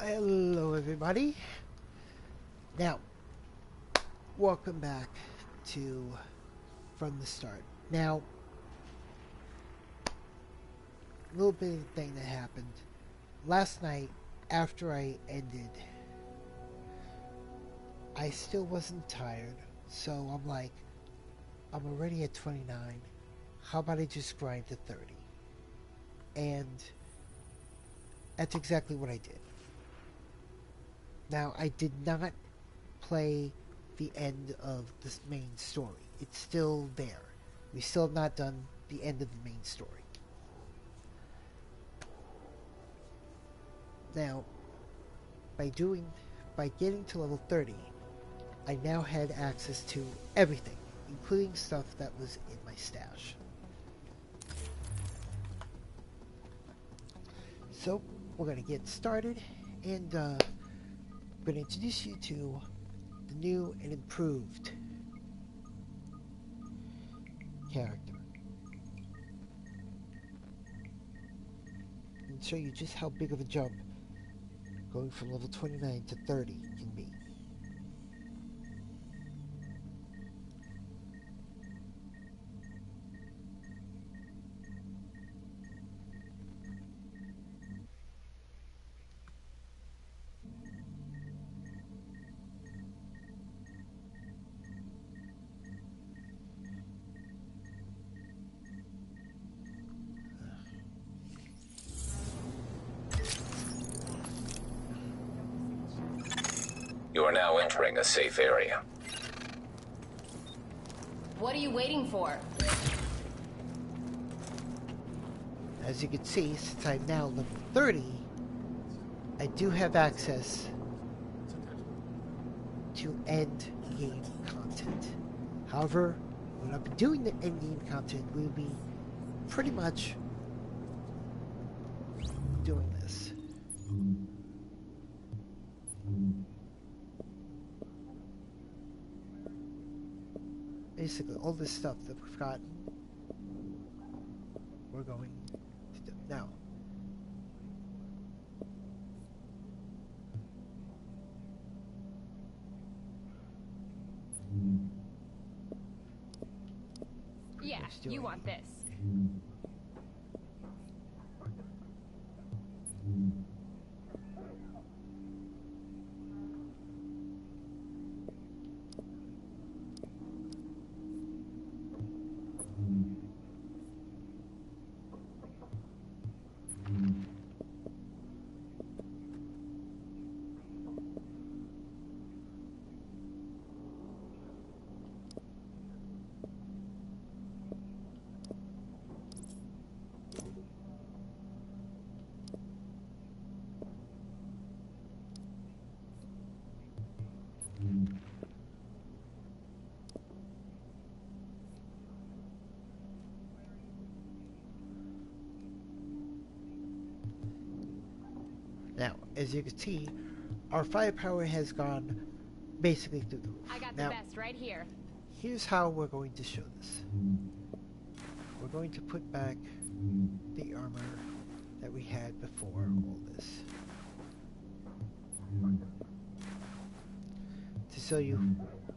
Hello, everybody. Now, welcome back to From the Start. Now, a little bit of the thing that happened last night after I ended. I still wasn't tired, so I'm like, I'm already at 29. How about I just grind to 30? And that's exactly what I did. Now, I did not play the end of the main story. It's still there. We still have not done the end of the main story. Now, by getting to level 30, I now had access to everything, including stuff that was in my stash. So, we're going to get started, and I'm going to introduce you to the new and improved character. And show you just how big of a jump going from level 29 to 30 can be. You are now entering a safe area. What are you waiting for? As you can see, since I'm now level 30, I do have access to end game content. However, when I'm doing the end game content, we'll be pretty much doing this. Basically, all this stuff that we've gotten, we're going to do now. Yeah, you want this. Now, as you can see, our firepower has gone basically through the roof. I got now, the best right here. Here's how we're going to show this. We're going to put back the armor that we had before all this, to show you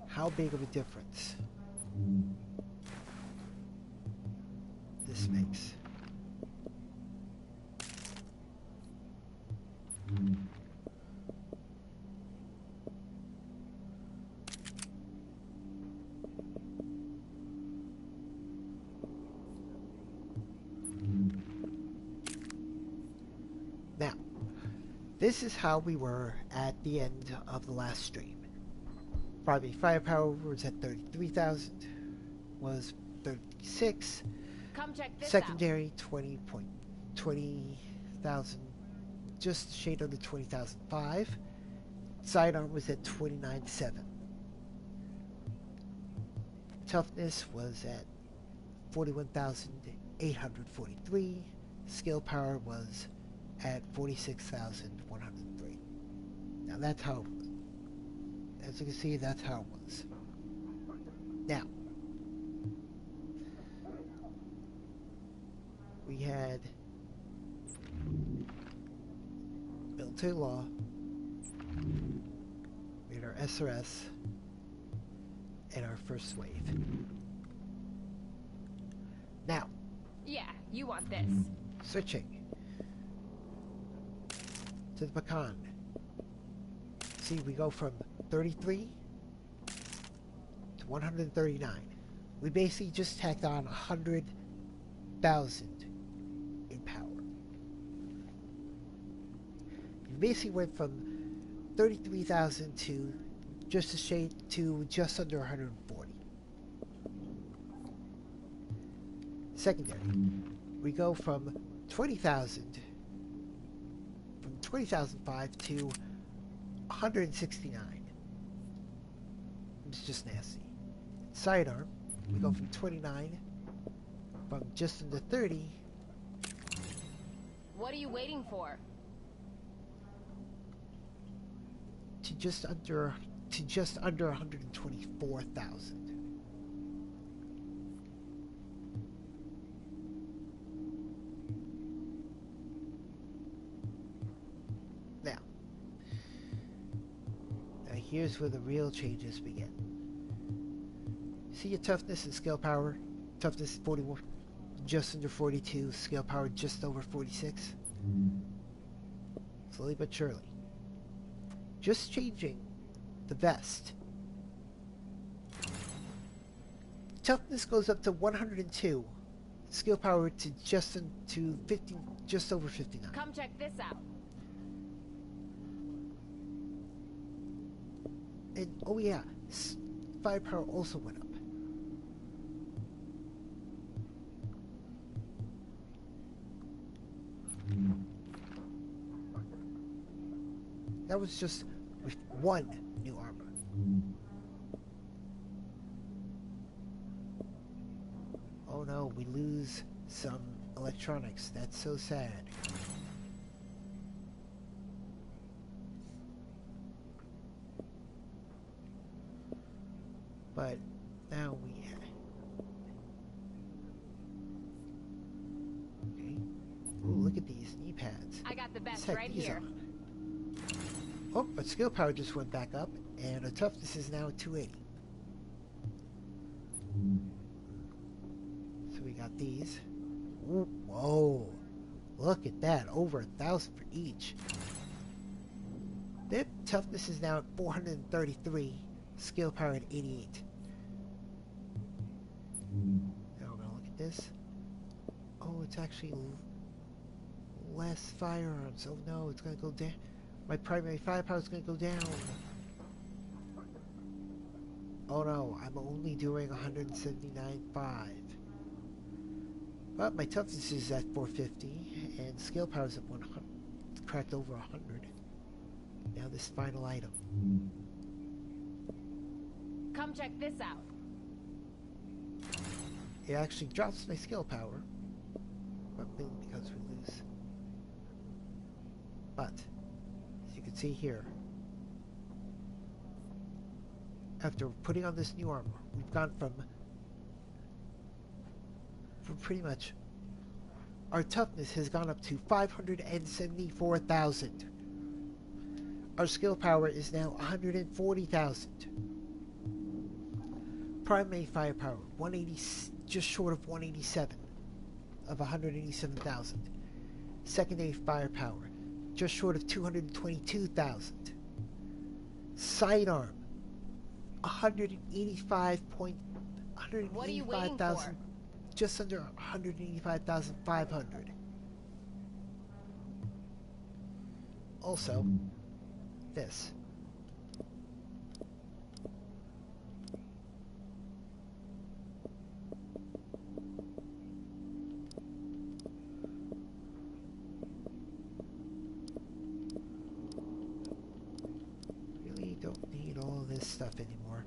how big of a difference this makes. Now, this is how we were at the end of the last stream. Primary firepower was at 33,000, was 36. Come check this Secondary 20,000, just a shade under 20,005. Sidearm was at 29.7. Toughness was at 41,843. Skill power was at 46,103. Now that's how it was. As you can see, that's how it was. Now, we had military law, our SRS, and our first wave. Now, Yeah, you want this. switching to the Macan. See, we go from 33 to 139. We basically just tacked on 100,000 in power. You basically went from 33,000 to just a shade to just under 140. Secondary, we go from 20,000 from 20,005 to 169. It's just nasty. Sidearm, we go from 29 from just under 30. What are you waiting for? To just under 124,000. Now, here's where the real changes begin. See your toughness and skill power. Toughness 41, just under 42. Skill power just over 46. Slowly but surely. Just changing the vest. Toughness goes up to 102. Skill power to just over 59. Come check this out. And oh yeah, firepower also went up. That was just with one new armor. Oh no, we lose some electronics. That's so sad. But now we have... Okay. Ooh, look at these knee pads. I got the best Check right these here. out. Oh, but skill power just went back up, and our toughness is now 280. So we got these. Ooh, whoa. Look at that. Over 1,000 for each. Their toughness is now at 433. Skill power at 88. Now we're gonna look at this. Oh, it's actually less firearms. Oh no, it's gonna go down. My primary firepower is gonna go down. Oh no, I'm only doing 179.5. But my toughness is at 450, and skill power is at 100. It's cracked over 100. Now this final item. Come check this out. It actually drops my skill power, but mainly because we lose. But, as you can see here, after putting on this new armor, we've gone from pretty much, our toughness has gone up to 574,000. Our skill power is now 140,000. Primary firepower, 180, just short of 187, of 187,000. Secondary firepower, just short of 222,000. Sidearm, 185,000, just under 185,500. Also, this. Really don't need all this stuff anymore.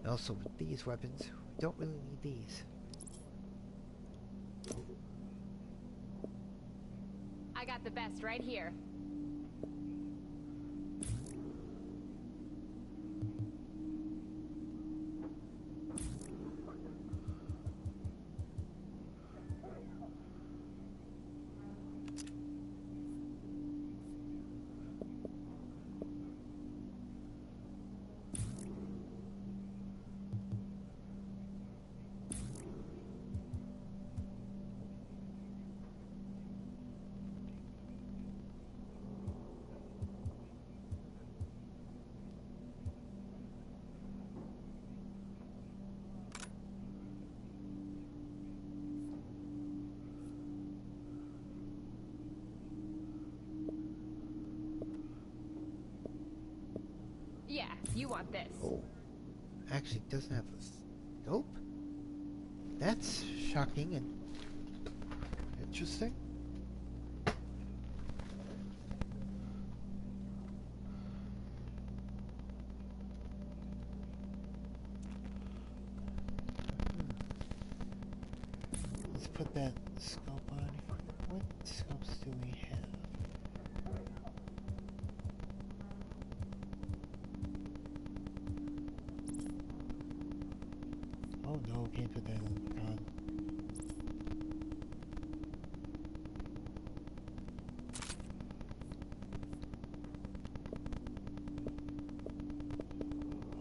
Also, with these weapons, we don't really need these. I got the best right here. Yeah, you want this. Oh, actually doesn't have a scope? That's shocking and interesting. Let's put that scope on. What scopes do we have? Oh no, can't put that on.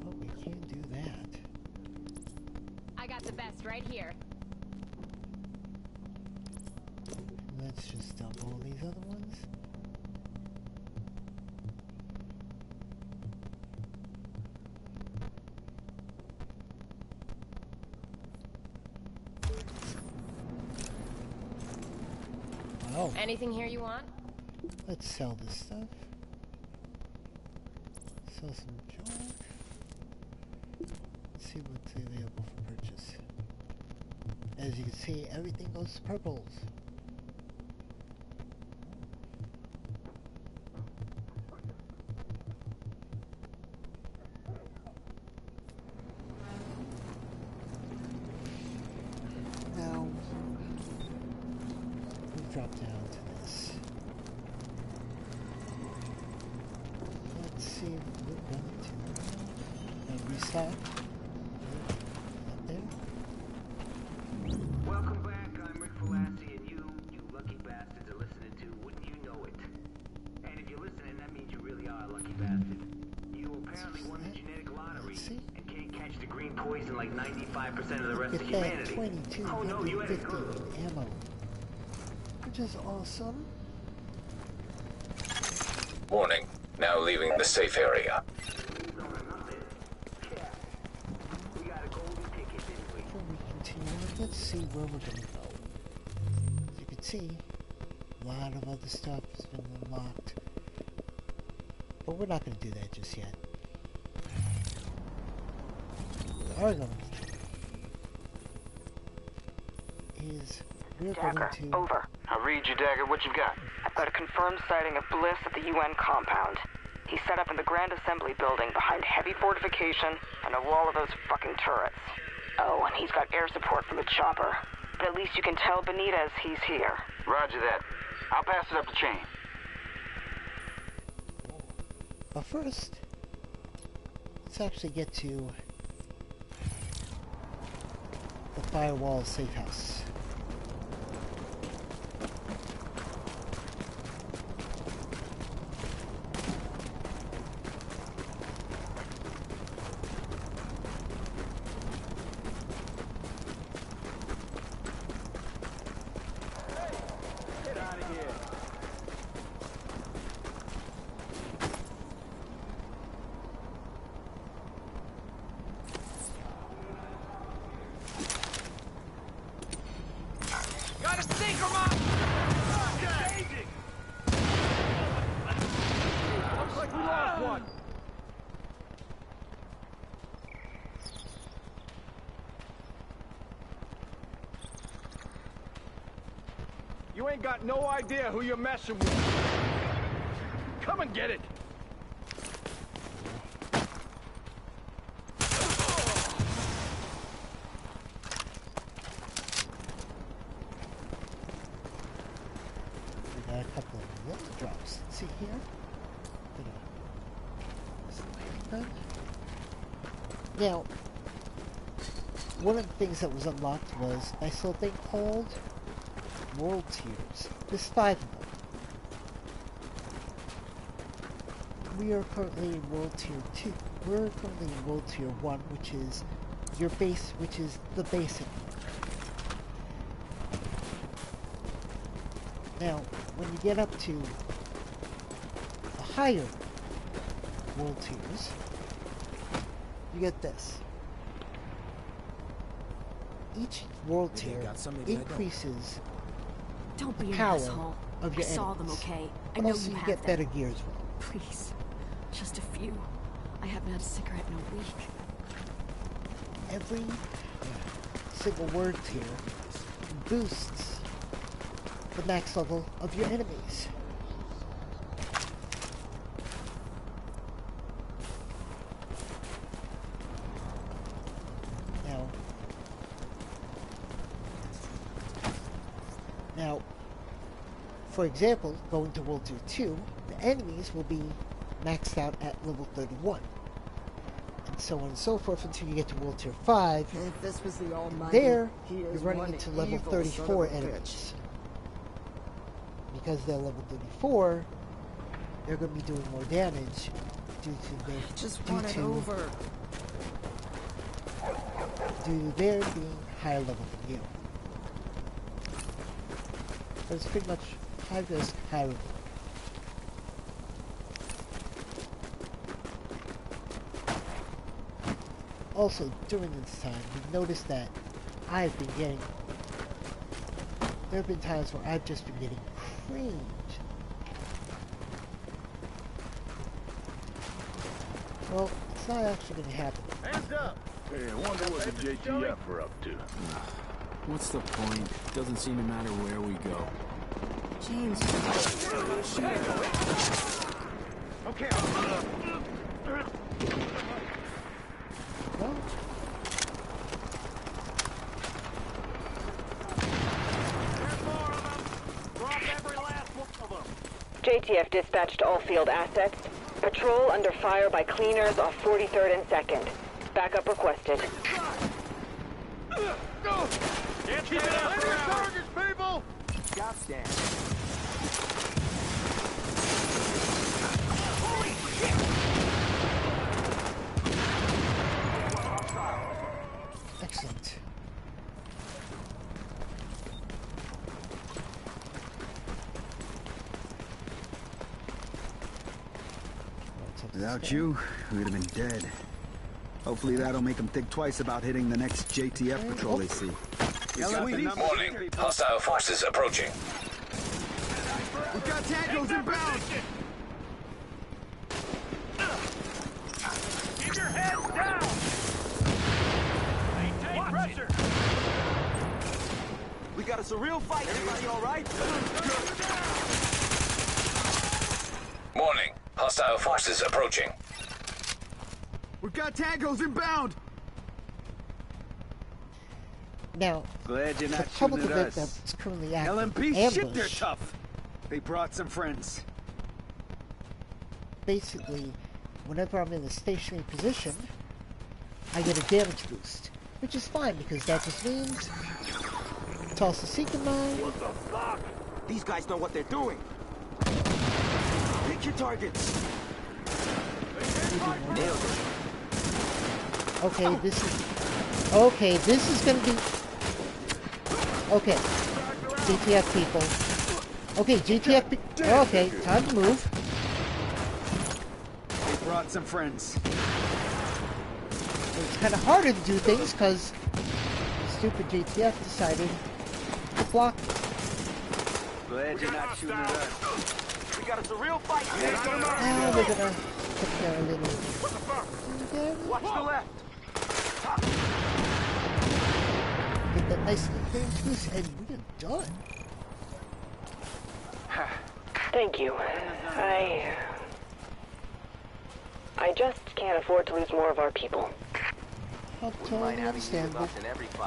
Oh, we can't do that. I got the best right here. Let's just dump all these other ones. Wow. Anything here you want? Let's sell this stuff. Sell some junk. Let's see what's available for purchase. As you can see, everything goes to purples. Now, we drop down to this. Let's see if we're going to restock. Up there. Welcome back, I'm Rick Falassi, and you lucky bastards are listening to Wouldn't You Know It. And if you're listening, that means you really are a lucky bastard. You apparently won the genetic lottery See? and can't catch the green poison like 95% of the rest Look of at that, humanity. 22, Oh no, you had it 150 good. in ammo. Which is awesome. Warning. Now leaving the safe area. No, nothing. Yeah. We got a golden ticket, didn't we? Before we continue on, let's see where we're gonna go. As you can see, a lot of other stuff has been unlocked. But we're not gonna do that just yet. We are going to is we're Dagger, going to over. I'll read you, Dagger. What you got? I've got a confirmed sighting of Bliss at the UN compound. He's set up in the Grand Assembly building behind heavy fortification and a wall of those fucking turrets. Oh, and he's got air support from a chopper. But at least you can tell Benitez he's here. Roger that. I'll pass it up the chain. But first, let's actually get to the Firewall safe house. Get out of here. Got a stinker, Mom! Changing! Looks like we lost one. You ain't got no idea who you're messing with. Come and get it. We got a couple of them. little drops. See here? Now, one of the things that was unlocked was a nice little thing called World Tiers. There's 5 of them. We are currently in World Tier 2. We're currently in World Tier 1, which is your base, which is the basic. Now, when you get up to the higher World Tiers, you get this. Each World Tier increases Don't be the an power asshole. of I your saw enemies. them, okay? I But know also you you have get them. better gear as well. Please. Just a few. I haven't had a cigarette in a week. Every single World Tier boosts the max level of your enemies. Now, for example, going to World Tier 2, the enemies will be maxed out at level 31. And so on and so forth until you get to World Tier 5. If this was the Almighty, There, he you're is running one into level evil 34 son of a enemies. Because they're level 34, they're going to be doing more damage due to their due to their being higher level than you. But it's pretty much high risk, high reward. Also, during this time, you've noticed that I've been getting... There have been times where I've just been getting creamed. Well, it's not actually going to happen. Hands up! Hey, I wonder what the JTF are up to. What's the point? Doesn't seem to matter where we go. James. Okay. Well, JTF dispatched all field assets. Patrol under fire by cleaners off 43rd and 2nd. Backup requested. Keep it up, targets, people! Got stand. excellent. Without you, we'd have been dead. Hopefully that'll make them think twice about hitting the next JTF patrol they see. Morning. Hostile forces approaching. We've got tangos inbound! Keep your heads down! Maintain pressure! We got us a real fight. Everybody all right? Morning. Hostile forces approaching. We've got tangos inbound! Now, Glad you're the not public shooting at event us. that's currently active, LMP Ambush, shit, they're tough. They brought some friends. basically, whenever I'm in a stationary position, I get a damage boost, which is fine because that just means toss the seeker mine. What the fuck? These guys know what they're doing. Pick your targets. Nailed it. Okay, this is gonna be okay. GTF people. Okay, GTF people. Okay, time to move. They brought some friends. It's kind of harder to do things because stupid GTF decided to block me. Glad you're not shooting at us. We got us a real fight. Now we're gonna take care of a little. Watch the left. Get that nice little clearance boost, and we're done. Thank you. I just can't afford to lose more of our people. Totally understandable.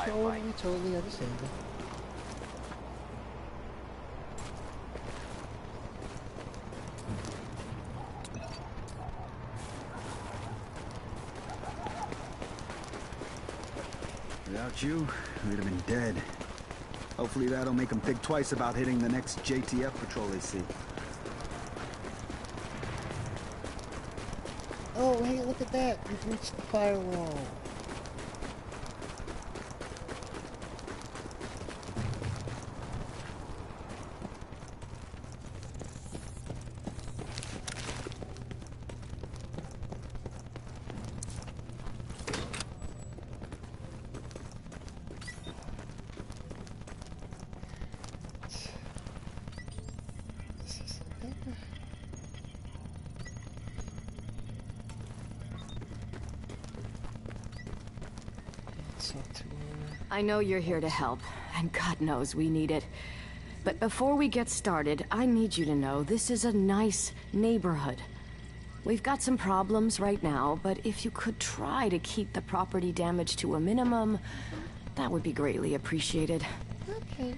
Totally understandable. Without you, we'd have been dead. Hopefully that'll make them think twice about hitting the next JTF patrol they see. Oh, hey, look at that. We've reached the firewall. I know you're here to help, and God knows we need it. But before we get started, I need you to know this is a nice neighborhood. We've got some problems right now, but if you could try to keep the property damage to a minimum, that would be greatly appreciated. Okay.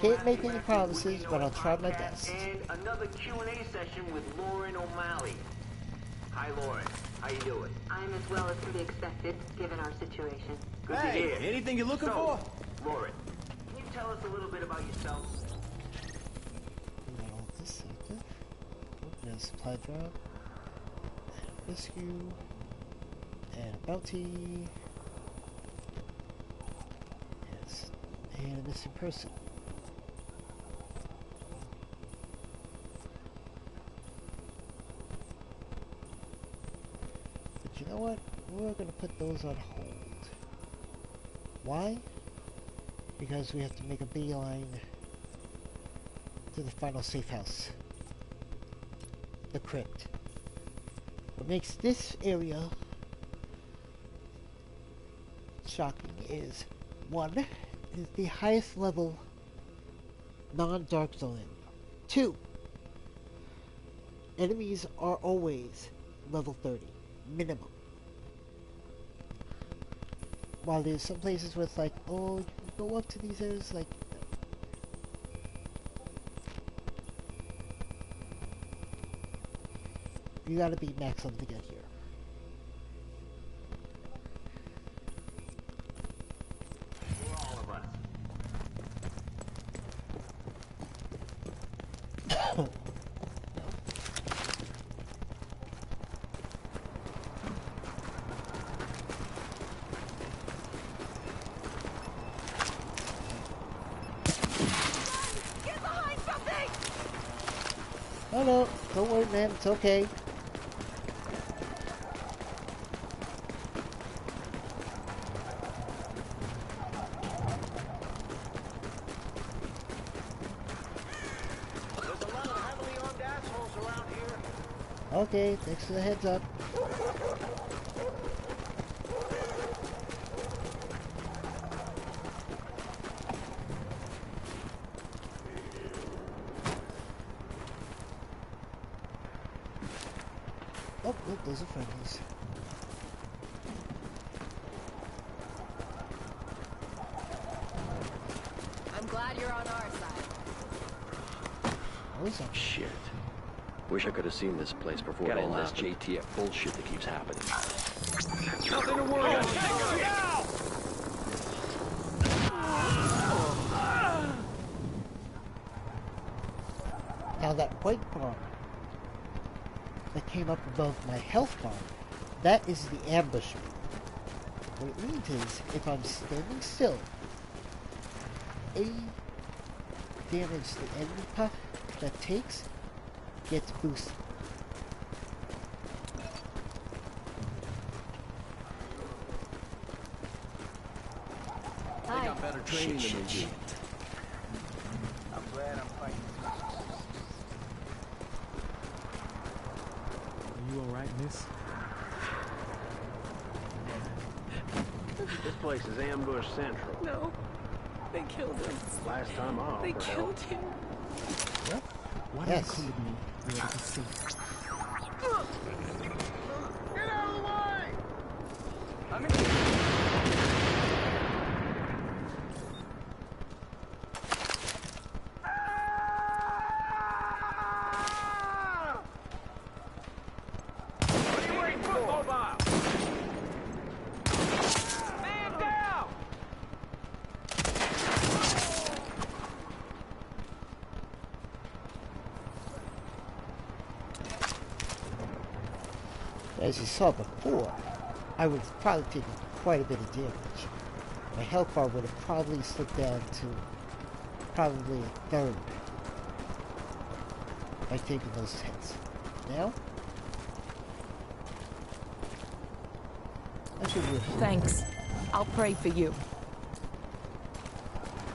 Can't make any promises, but I'll try my best. And another Q&A session with Lauren O'Malley. Hi, Lauren. How you doing? I'm as well as can be expected, given our situation. Good to Hey, hear. anything you're looking for? Lauren, can you tell us a little bit about yourself? This sector. Open a supply drop. Rescue. And a bounty. Yes. And a missing person. But you know what? We're gonna put those on hold. Why? Because we have to make a beeline to the final safe house. The crypt. What makes this area shocking is, one, it is the highest level non-dark zone. 2, enemies are always level 30, minimum. While there's some places where it's like, oh, you can go up to these areas, like, you gotta be max level to get here. For all of us. Get behind something! Oh no, don't worry, man, it's okay. There's a lot of heavily armed assholes around here. Okay, thanks for the heads up. Oh, look, those are friendlies. I'm glad you're on our side. Those are Shit. Wish I could have seen this place before all this JTF bullshit that keeps happening. Nothing to worry about. Now that white bar that came up above my health bar, that is the ambush. What it means is, if I'm standing still, any damage the enemy puff that takes gets boosted. They got better training than we do. I'm glad I'm fighting. Are you alright, miss? This place is ambush central. No. They killed him. Last time I They offered killed help. him. Why Yes. don't you come with me where it is safe? Get out of the way! I'm in What are you waiting for, mobile? As you saw before, I would have probably taken quite a bit of damage. My health bar would have probably slipped down to probably a third by taking those hits. Now, I should be. Thanks. I'll pray for you.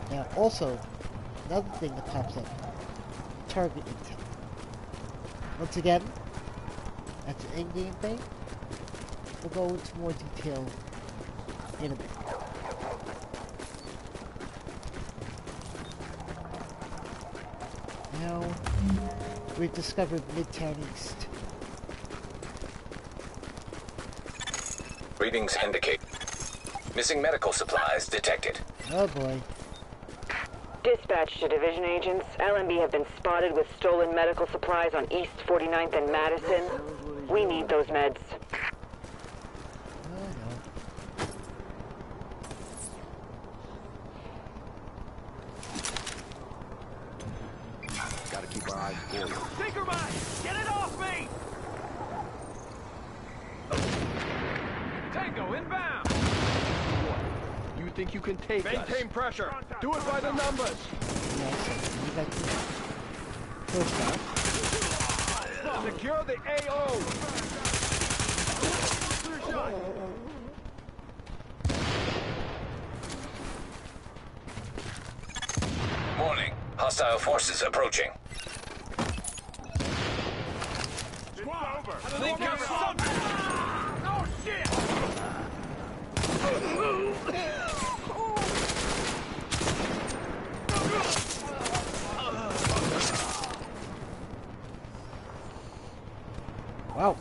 Now, also, another thing that pops up, target intel. Once again, that's an in-game thing. We'll go into more detail in a bit. Now, we've discovered Midtown East. Readings indicate missing medical supplies detected. Oh boy. Dispatch to division agents. LMB have been spotted with stolen medical supplies on East 49th and Madison. We need those meds. Gotta keep our eyes forward. Tinker Mine! Get it off me! Tango inbound! You think you can take us? Maintain pressure. Do it by the numbers. Secure the AO. Warning. Hostile forces approaching. Squad over. Oh shit! Wow.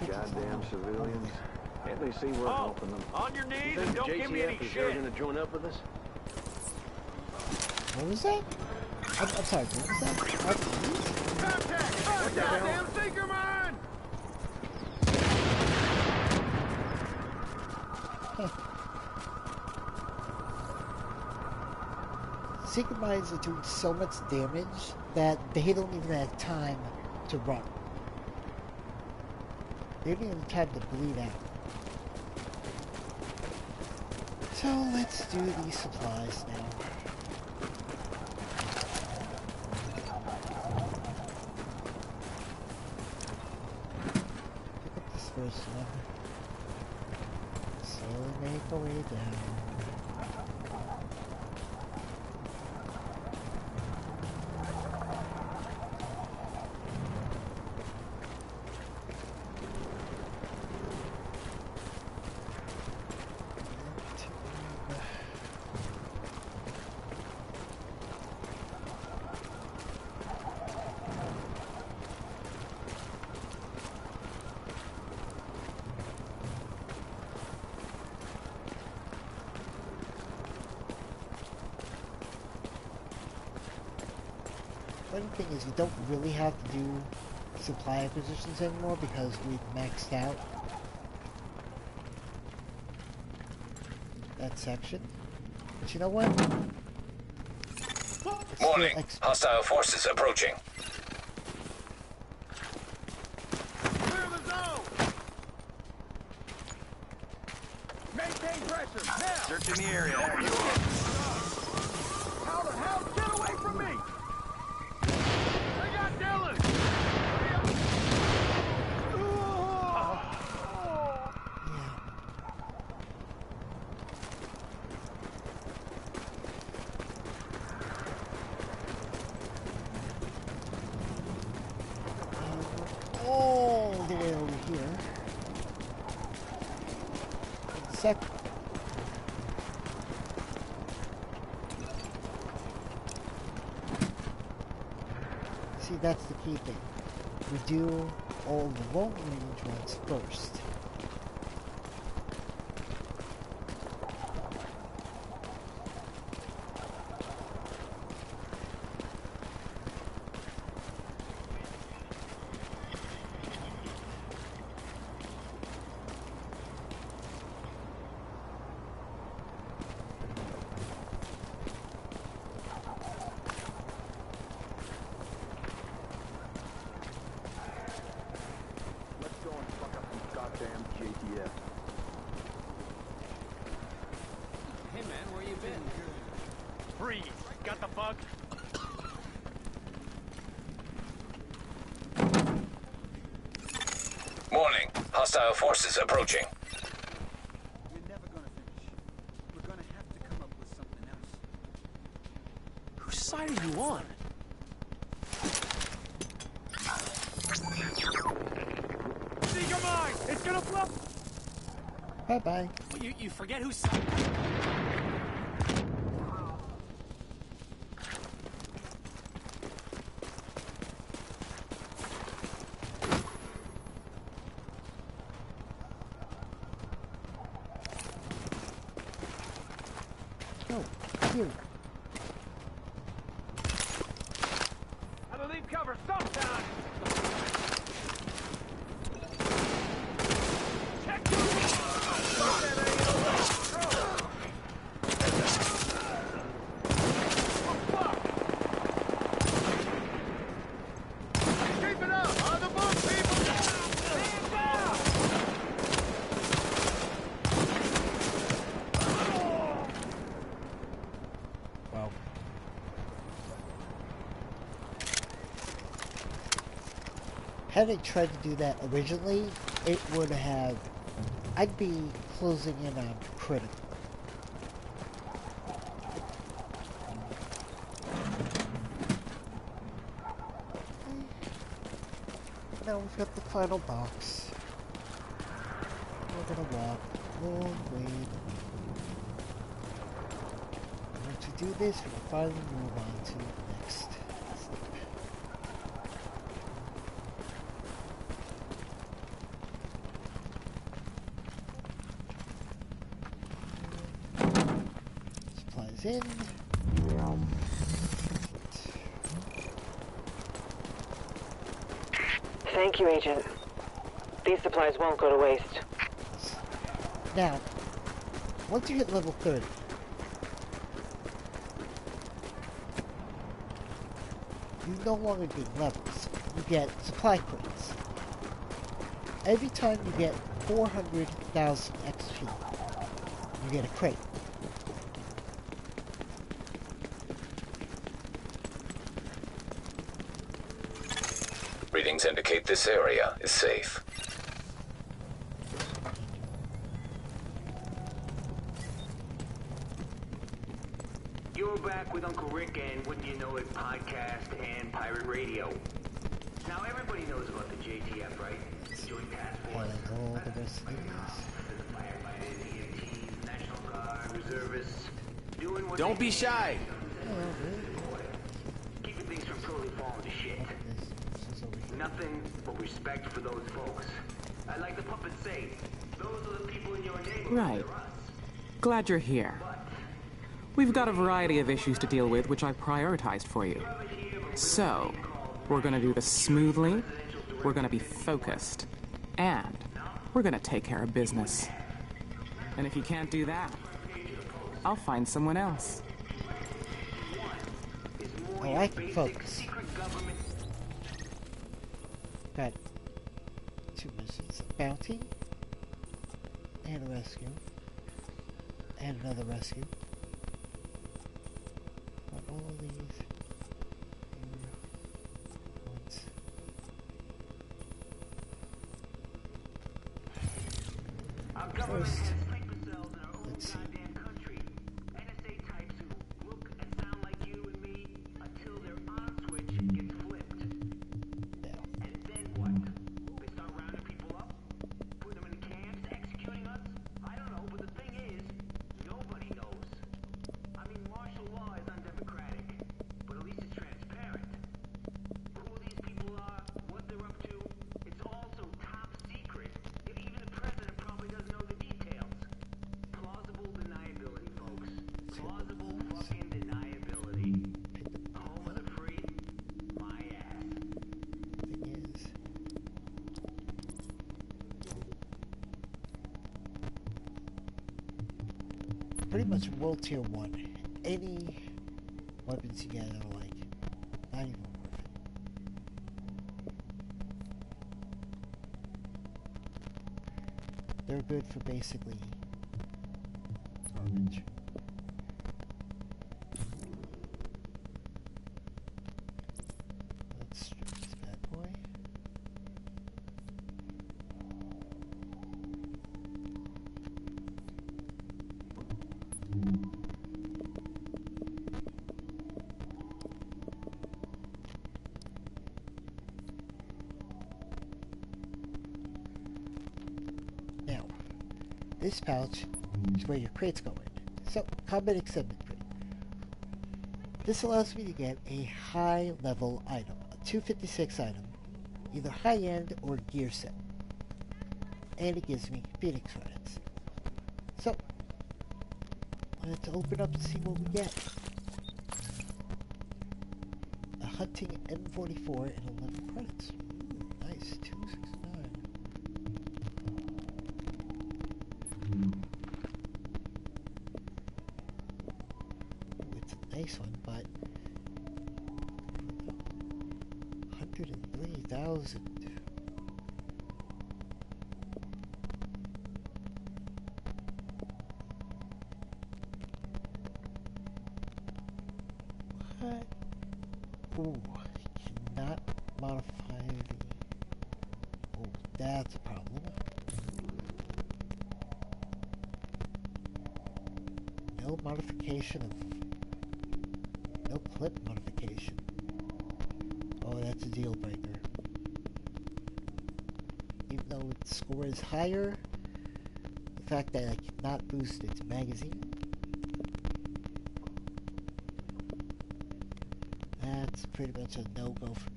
Goddamn civilians. At least see we're helping them. On your knees You and think don't the give me any JTF is shit. gonna join up with us? What was that? I'm sorry, what was that? Contact! Goddamn Tinker Mine! Secret mines are doing so much damage that they don't even have time to run. They don't even have time to bleed out. So let's do these supplies now. Pick up this first one. Slowly make our way down. Funny thing is, you don't really have to do supply acquisitions anymore because we've maxed out that section. But you know what? Warning. Hostile forces approaching. Clear the zone! Maintain pressure, now! Searching the area. How the hell? Get away from me! They got Dylan! All the way over here. Second. See, that's the key thing. We do all the long range ones first. mug. Warning. Hostile forces approaching. We're never gonna finish. We're gonna have to come up with something else. Whose side are you on? Seeker mine! It's gonna blow! Bye-bye. You forget whose side... Oh, here. How to leave cover, stop down! Check Keep it up! On the move, people! Stand down! Wow. Had I tried to do that originally, it would have... I'd be closing in on critical. Now we've got the final box. We're gonna walk long way. Once we do this, we'll finally move on to the next step. Supplies in. Thank you, Agent. These supplies won't go to waste. Now, once you hit level 30, you no longer get levels. You get supply crates. Every time you get 400,000 XP, you get a crate. Readings indicate this area is safe. You're back with Uncle Rick and Wouldn't You Know It podcast and pirate radio. Now everybody knows about the JTF, right? Joint Task Force. And all the rest of The firefighters, EMTs, National Guard, reservists, doing what Don't they be can. shy. Keeping things from totally falling to shit. Nothing but respect for those folks. Like the puppets say, those are the people in your neighborhood. Right. They're us. Glad you're here. We've got a variety of issues to deal with, which I prioritized for you. So, we're gonna do this smoothly, we're gonna be focused, and we're gonna take care of business. And if you can't do that, I'll find someone else. Oh, I can focus. Got 2 missions. A bounty, and a rescue, and another rescue. Got all of these here once. First, let's see. Pretty much World Tier 1. Any weapons you get are like, not even worth it. They're good for basically garbage. this pouch is where your crates go in. So, combat extended crate. This allows me to get a high-level item, a 256 item, either high-end or gear set. And it gives me Phoenix credits. So, let's open up and see what we get. A hunting M44 and 11 credits. Nice, 269. It's a nice one, but 103,000. What? Ooh, cannot modify the... Oh, that's a problem. No modification of... No clip modification. Oh, that's a deal breaker. Even though its score is higher, the fact that I cannot boost its magazine, that's pretty much a no-go for me.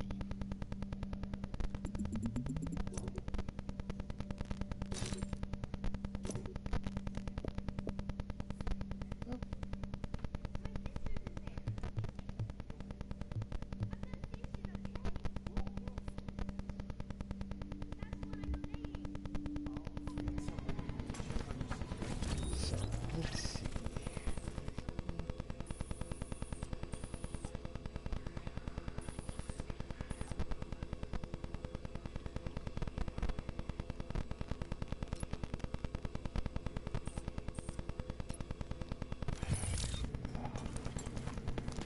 So, let's see.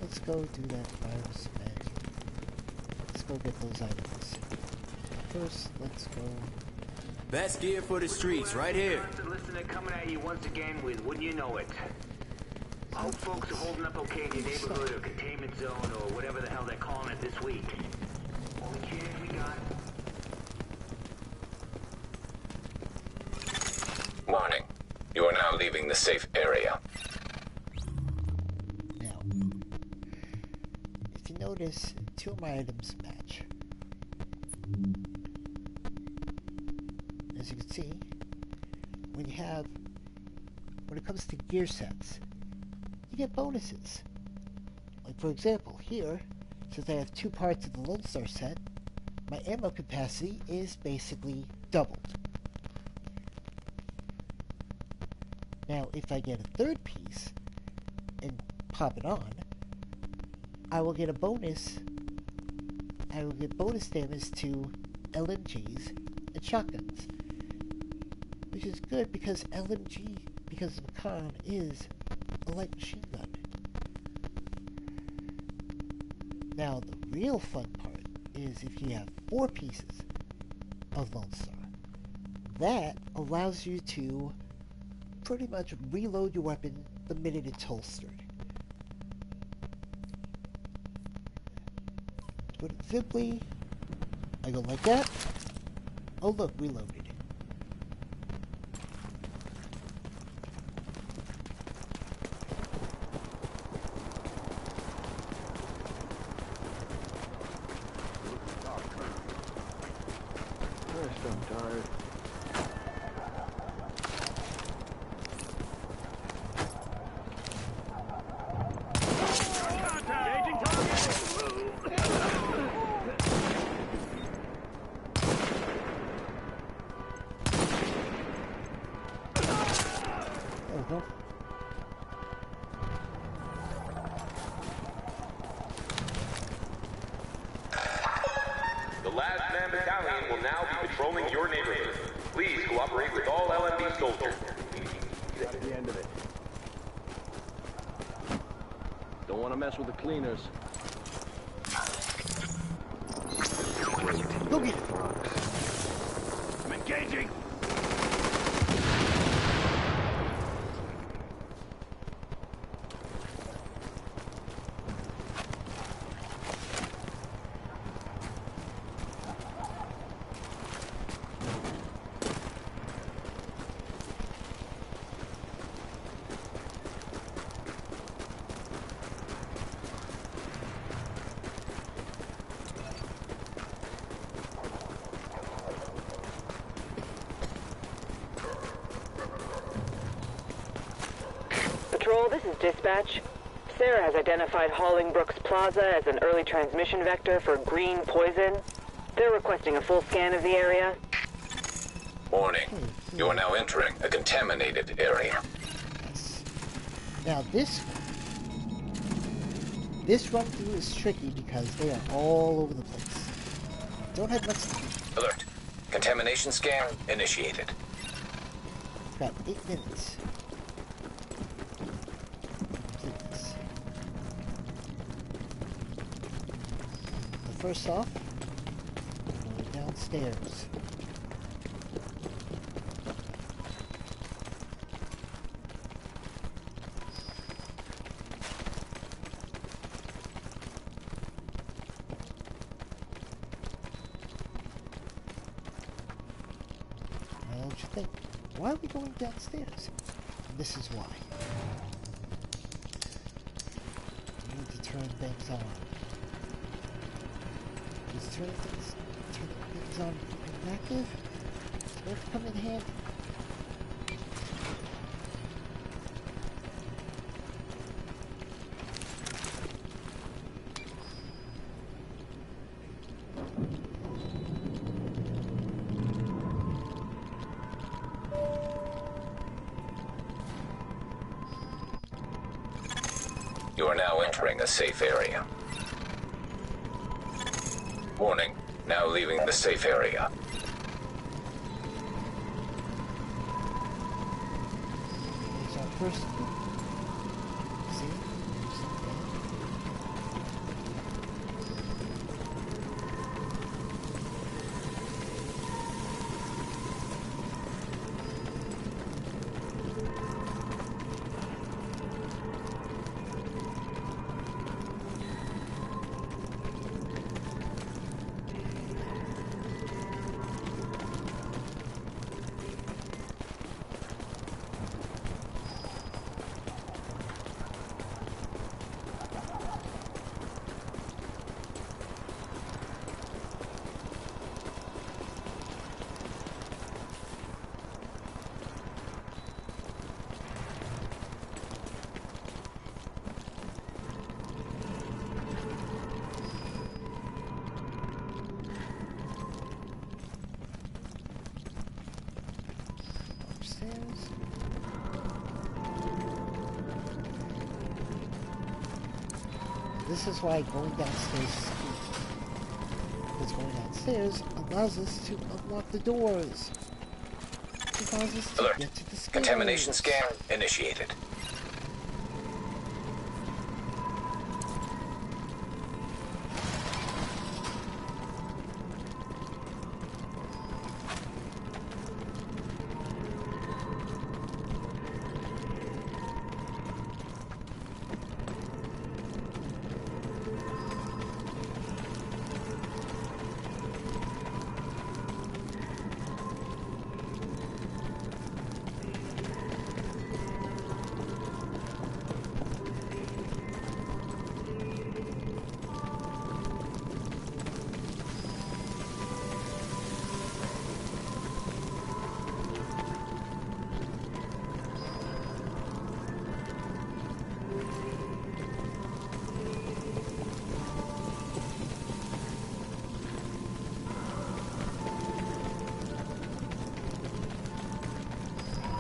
Let's go do that virus magic. Let's go get those items. First, let's go... Best gear for the streets, right here. Listener coming at you once again with Wouldn't You Know It. I hope folks are holding up okay in your neighborhood or containment zone or whatever the hell they're calling it this week. Only chance we got. Warning. You are now leaving the safe area. Now, if you notice, two of my items match. As you can see, when it comes to gear sets, you get bonuses. Like for example, here, since I have two parts of the Lone Star set, my ammo capacity is basically doubled. Now, if I get a third piece and pop it on, I will get a bonus. I will get bonus damage to LMGs and shotguns, which is good because LMG, because the Macan is a light machine gun. Now, the real fun part is if you have 4 pieces of Lone Star. That allows you to pretty much reload your weapon the minute it's holstered. To put it simply, I go like that. Oh look, reloaded. I'm tired. The last man battalion will now be patrolling your neighborhood. Please cooperate with all LMB soldiers. That's the end of it. Don't want to mess with the cleaners. Go get it! I'm engaging! Control, this is dispatch. Sarah has identified Hollingbrooks Plaza as an early transmission vector for green poison. They're requesting a full scan of the area. Warning. You are now entering a contaminated area. Yes. Now this run through is tricky because they are all over the place. Don't have much time. Alert. Contamination scan initiated. About 8 minutes. Please. So first off, we're going downstairs. Why are we going downstairs? And this is why. We need to turn things on. Just turn things on inactive. It's going to come in handy. You are now entering a safe area. Warning. Now leaving the safe area. Here's our first group. See? This is why going downstairs is key. Because going downstairs allows us to unlock the doors. It allows us to Alert. get to the stairs. Contamination scan initiated.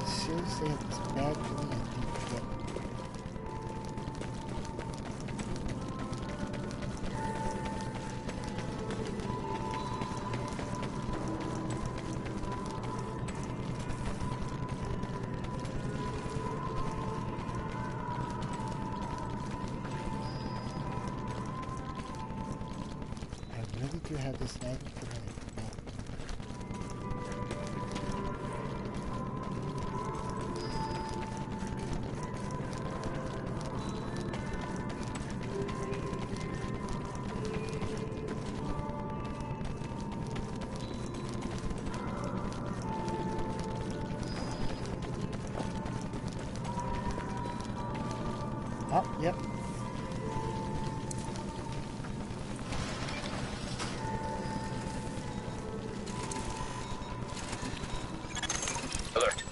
Seriously, it's bad for me. I really do have this nagging feeling. Oh, yep. Alert.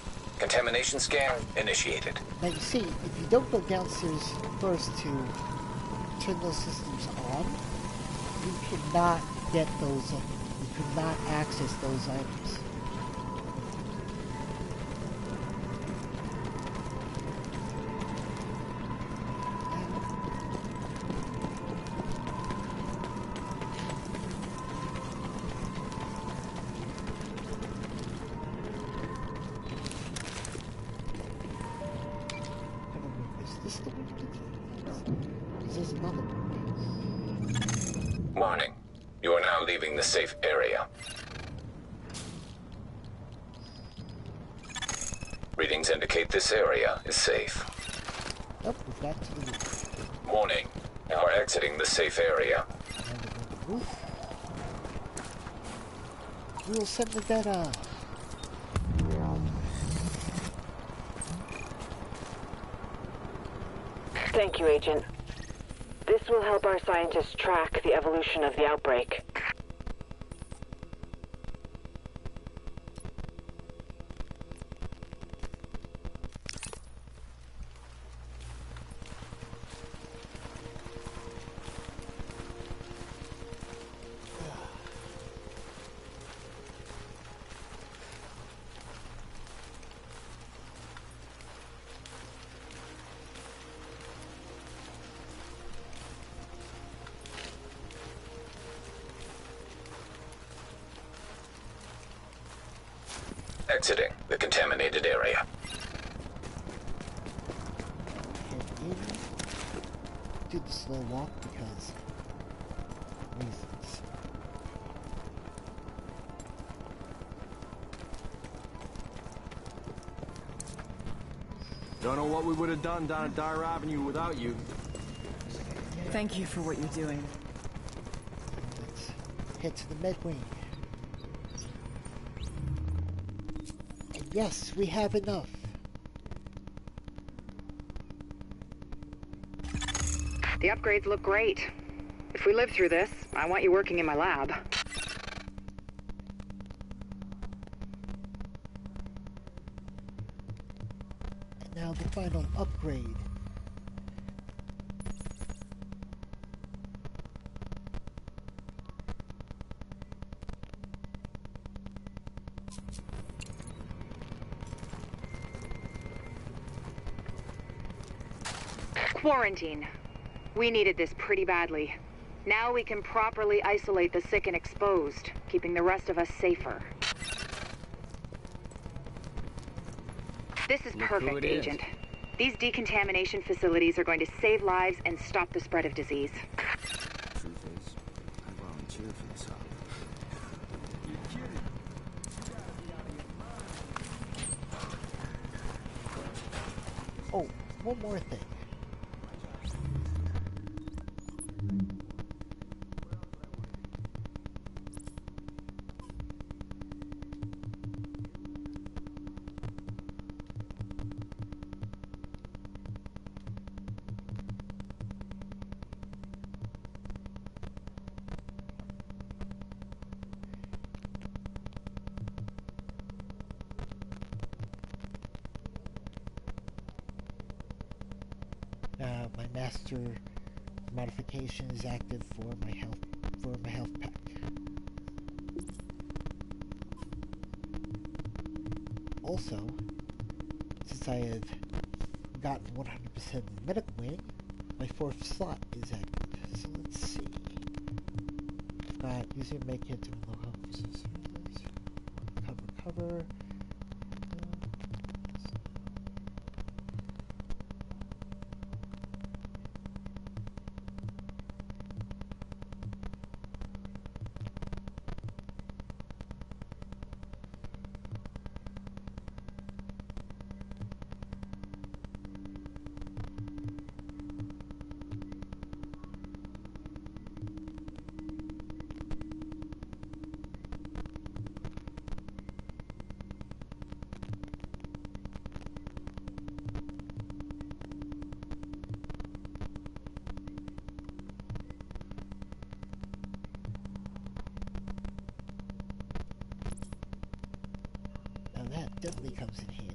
Contamination scan initiated. Now you see, if you don't go downstairs first to turn those systems on, you cannot get those, you cannot access those items. Warning. You are now leaving the safe area. Readings indicate this area is safe. Nope, we've got to the roof. Warning. You are exiting the safe area. We will send the data. Thank you, Agent. This will help our scientists track the evolution of the outbreak. Exiting the contaminated area. Do the slow walk because reasons. Don't know what we would have done down at Dyer Avenue without you. Thank you for what you're doing. Let's head to the med wing. And yes, we have enough. The upgrades look great. If we live through this, I want you working in my lab. And now the final upgrade. Quarantine. We needed this pretty badly. Now we can properly isolate the sick and exposed, keeping the rest of us safer. This is perfect, Agent. These decontamination facilities are going to save lives and stop the spread of disease. Truth is, I volunteered for this op. Oh, one more thing. My master modification is active for my health pack. Also, since I have gotten 100% medical wing, my 4th slot is active. So let's see. I've got user make it to local cover. That definitely comes in handy.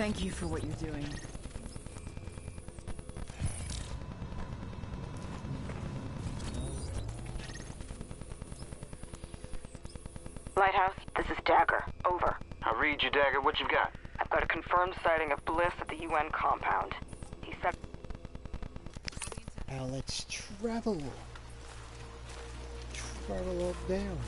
Thank you for what you're doing. Lighthouse, this is Dagger. Over. I read you, Dagger. What you got? I've got a confirmed sighting of Bliss at the UN compound. He said... Now let's travel. Travel on down.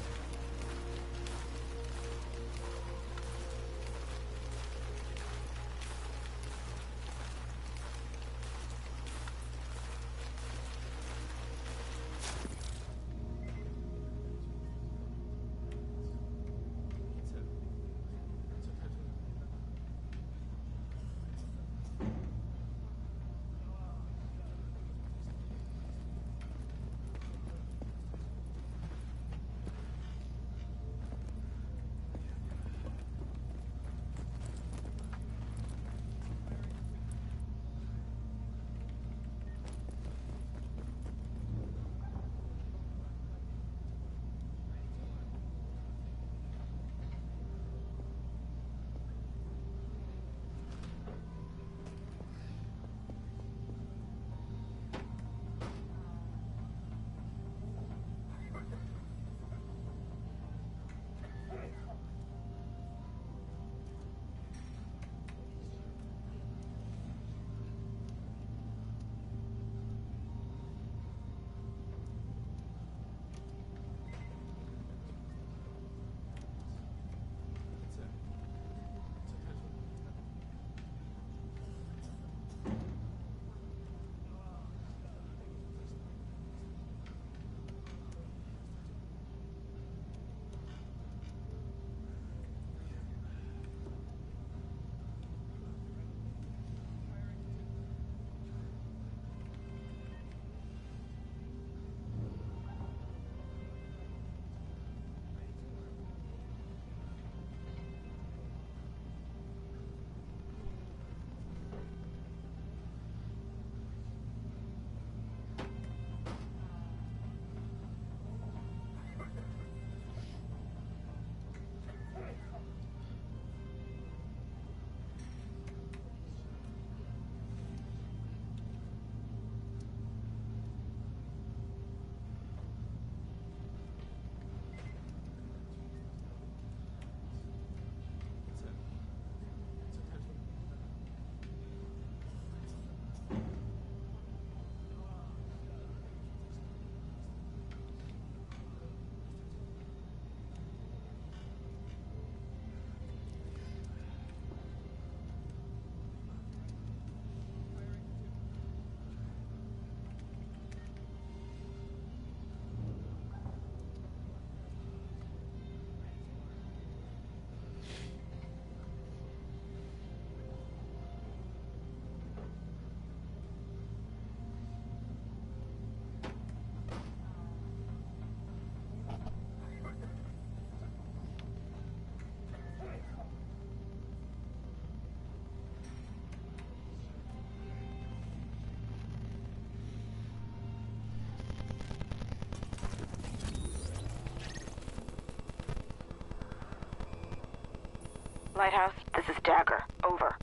Lighthouse, this is Dagger. Over.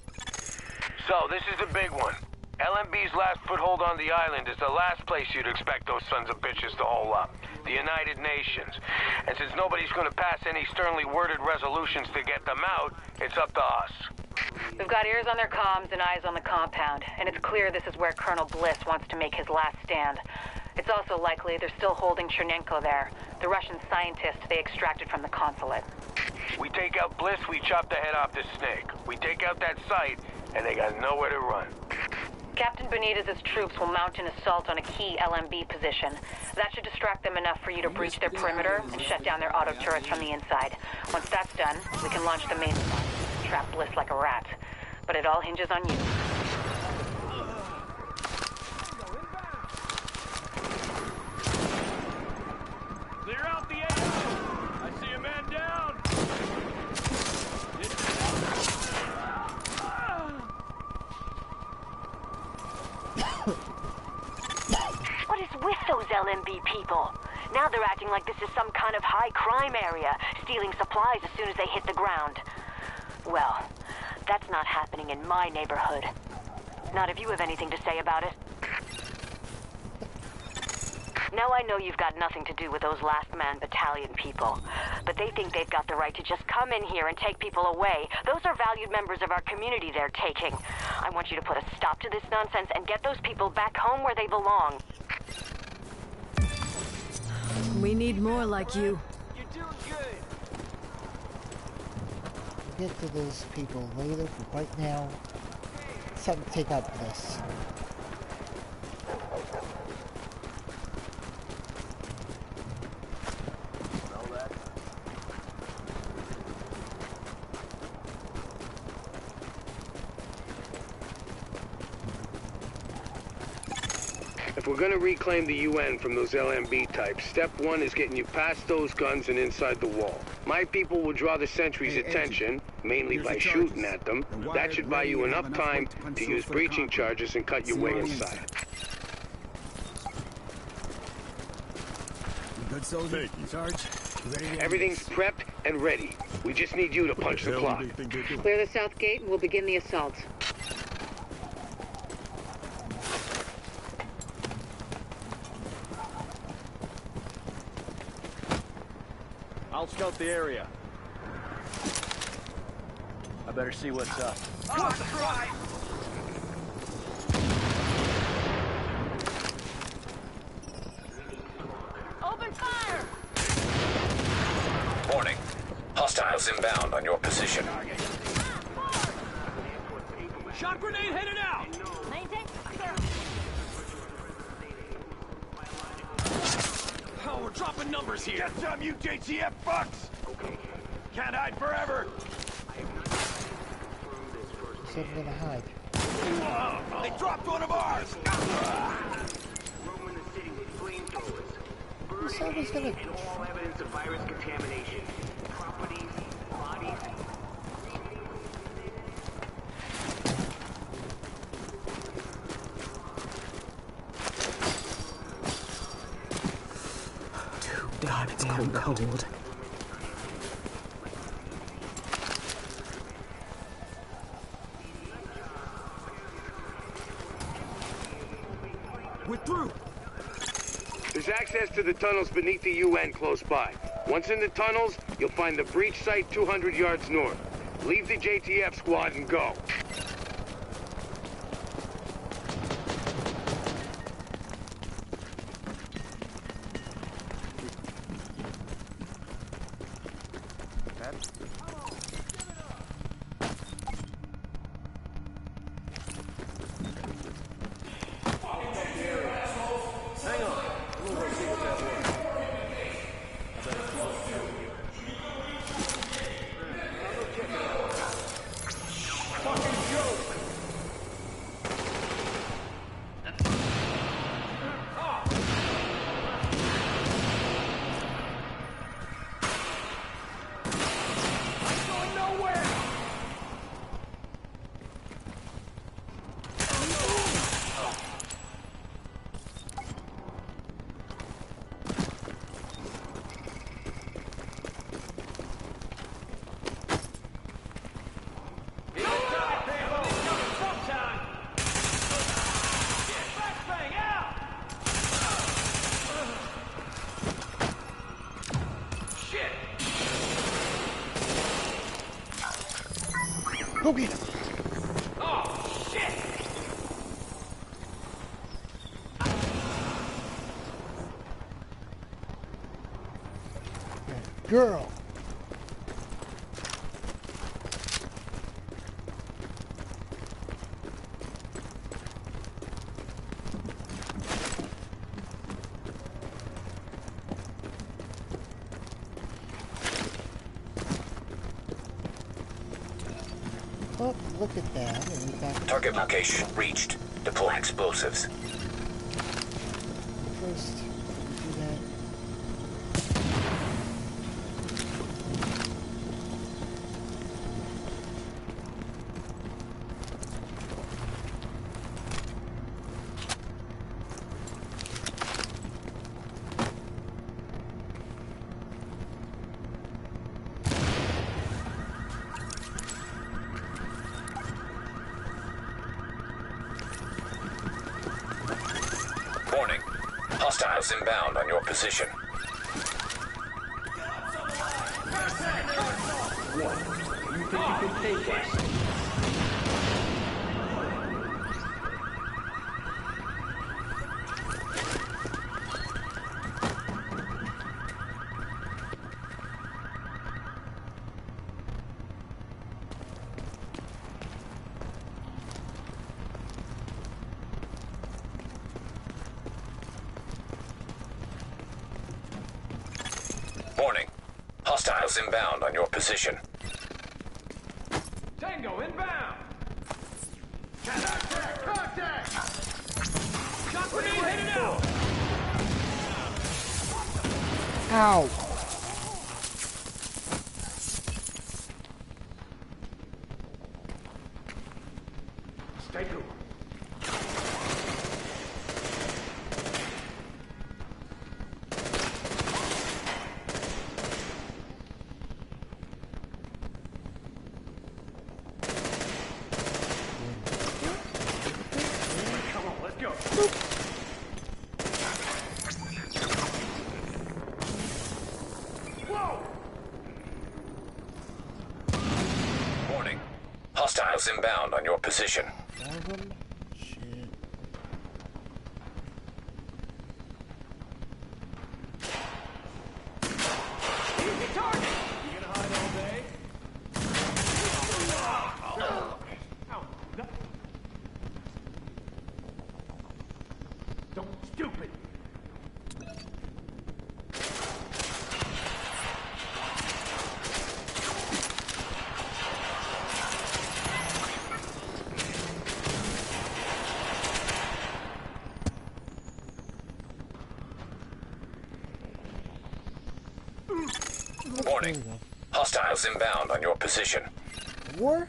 So, this is the big one. LMB's last foothold on the island is the last place you'd expect those sons of bitches to hole up. The United Nations. And since nobody's gonna pass any sternly worded resolutions to get them out, it's up to us. We've got ears on their comms and eyes on the compound, and it's clear this is where Colonel Bliss wants to make his last stand. It's also likely they're still holding Chernenko there, the Russian scientist they extracted from the consulate. We take out Bliss, we chop the head off this snake. We take out that site, and they got nowhere to run. Captain Benitez's troops will mount an assault on a key LMB position. That should distract them enough for you to breach their perimeter and shut down their auto turrets from the inside. Once that's done, we can launch the main assault. Trap Bliss like a rat. But it all hinges on you. Clear out the AO! I see a man down! What is with those LMB people? Now they're acting like this is some kind of high crime area, stealing supplies as soon as they hit the ground. Well, that's not happening in my neighborhood. Not if you have anything to say about it. Now I know you've got nothing to do with those Last Man Battalion people, but they think they've got the right to just come in here and take people away. Those are valued members of our community they're taking. I want you to put a stop to this nonsense and get those people back home where they belong. We need more like you. You're doing good. We'll get to those people later, but right now, something to take out this. If we're gonna reclaim the UN from those LMB types, step one is getting you past those guns and inside the wall. My people will draw the sentry's attention, mainly by shooting at them. That should buy you enough time to use breaching charges and cut your way inside. Good soldier, Sarge. Everything's prepped and ready. We just need you to punch the clock. Clear the south gate and we'll begin the assault. I'll scout the area. I better see what's up. Open fire! Warning. Hostiles inbound on your position. Shot grenade headed out! Oh, we're dropping numbers here. Get some, you JTF fucks! Can't hide forever! So I'm gonna hide. They dropped one of ours! So I was gonna... All evidence of virus contamination. Properties, bodies. God, it's cold. We're through! There's access to the tunnels beneath the UN close by. Once in the tunnels, you'll find the breach site 200 yards north. Leave the JTF squad and go. Go get him! Oh, shit! Girl! Oh, look at that. And we got Target location reached. Deploy explosives. first. Do that. Hostiles inbound on your position. You think you can take us? Warning. Hostiles inbound on your position. Tango inbound! Contact! Contact! Shot grenade headed out! Ow! Stay cool. Come on, let's go. Whoa! Warning. Hostiles inbound on your position. Shit. Easy target! You gonna hide all day? Ow. Don't stupid! Warning. Hostiles inbound on your position. War?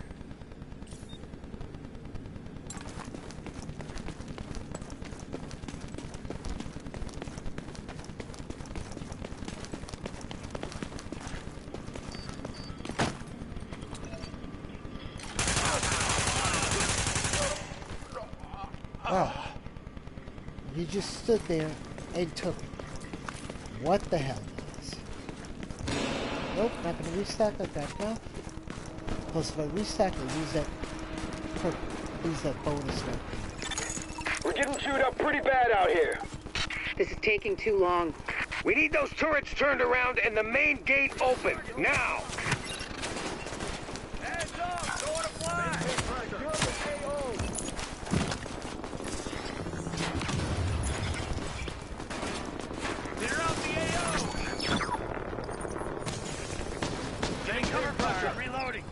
Oh. You just stood there and took it. What the hell, guys? Nope, not gonna restack like that now. Plus, if I restack, I lose that bonus weapon. We're getting chewed up pretty bad out here. This is taking too long. We need those turrets turned around and the main gate open, now! Heads up! Throw a flag! You're the AO! Clear out the AO! Getting cover fire! Reloading!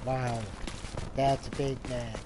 Wow, that's a big mag.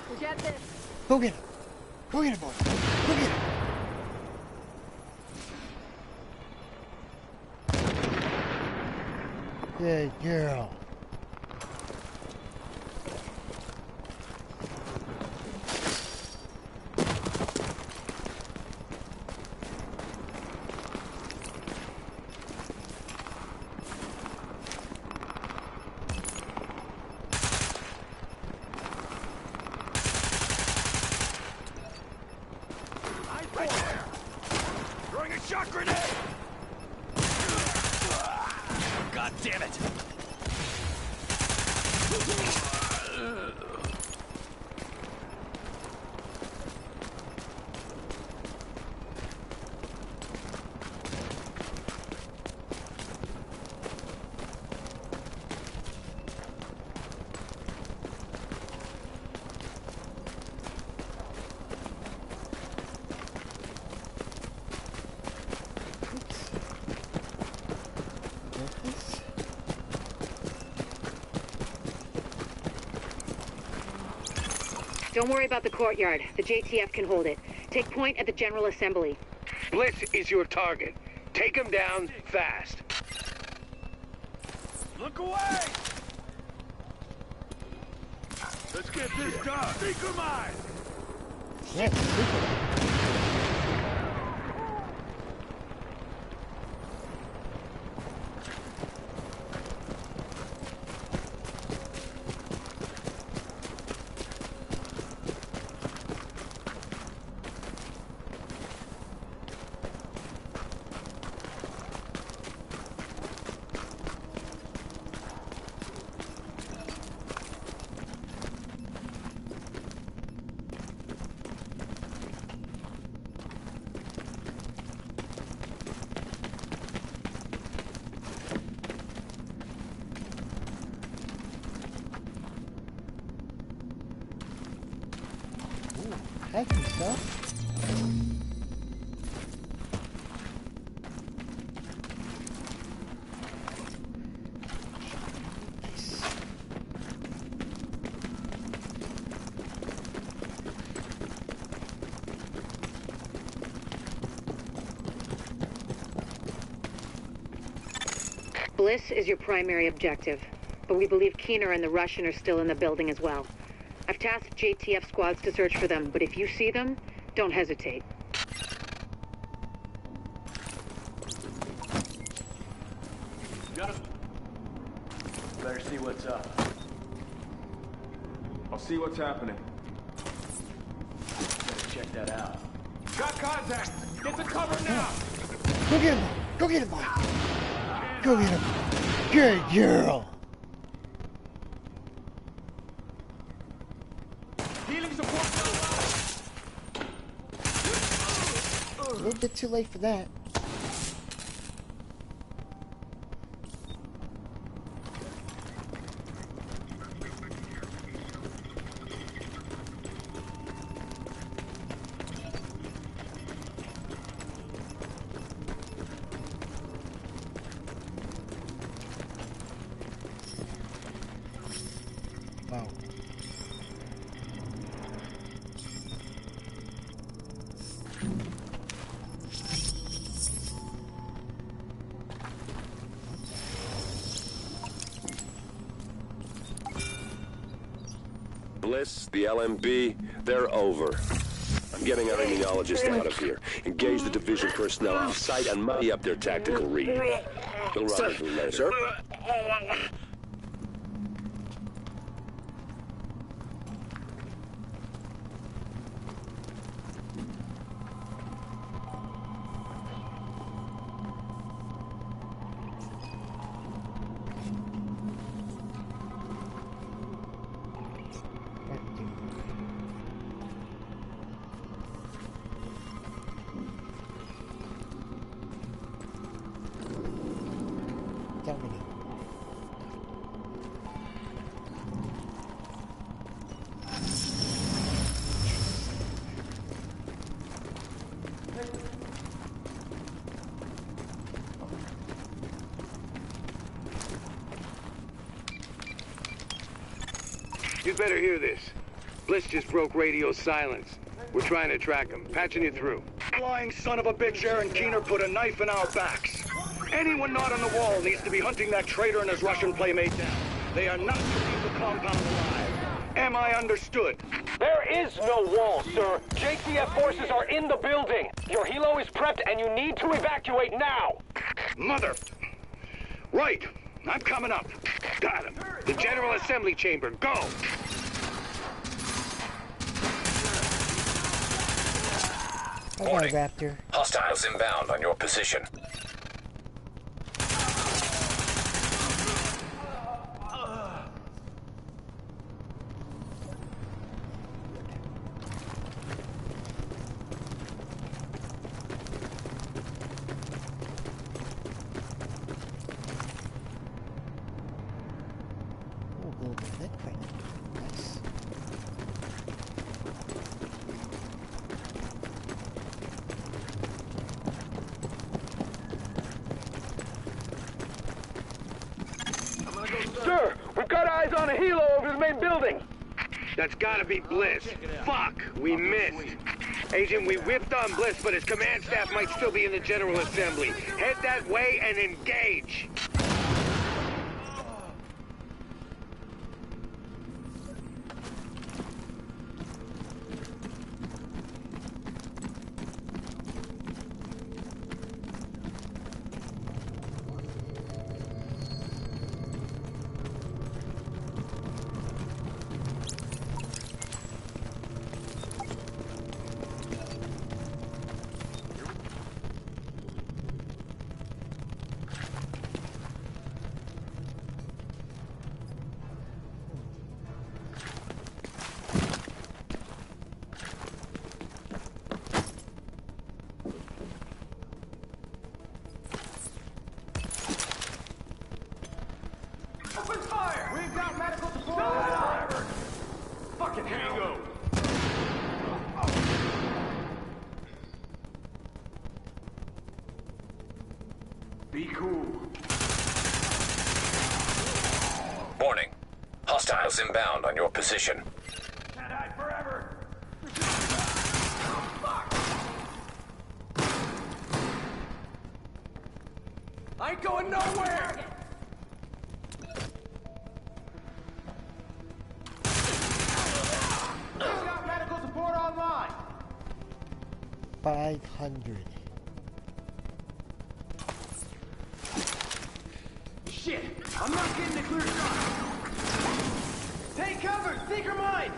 We get this. Go get him! Go get him, boy! Go get him! Good girl. Right there! Throwing a shot grenade! God damn it! Don't worry about the courtyard. The JTF can hold it. Take point at the General Assembly. Bliss is your target. Take him down fast. Look away! Let's get this done. Seeker mine! Yeah, super. Thank you, sir. Bliss is your primary objective, but we believe Keener and the Russian are still in the building as well. I've tasked JTF squads to search for them, but if you see them, don't hesitate. Got him. Better see what's up. I'll see what's happening. Better check that out. Got contact! Get to cover now! Go get him! Go get him, Mike! Go get him! Good girl! A little bit too late for that. Wow. Bliss, the LMB, they're over. I'm getting our immunologist out of here. Engage the division personnel off-site and muddy up their tactical read. We'll rendezvous later. Sir? Dominic. You better hear this. Bliss just broke radio silence. We're trying to track him. Patching you through. Flying son of a bitch, Aaron Keener put a knife in our backs. Anyone not on the wall needs to be hunting that traitor and his Russian playmate down. They are not to leave the compound alive. Am I understood? There is no wall, sir. JTF forces are in the building. Your helo is prepped and you need to evacuate now. Mother. Right. I'm coming up. Got him. The General Assembly chamber. Go. Warning. Raptor. Hostiles inbound on your position. same building. That's gotta be Bliss. Fuck, we missed. Agent, we whipped on Bliss, but his command staff might still be in the General Assembly. Head that way and engage. Be cool. Warning. Hostiles inbound on your position. Can't hide forever. I ain't going nowhere. Got medical support online. 500. Shit! I'm not getting a clear shot! Take cover! Seeker mine!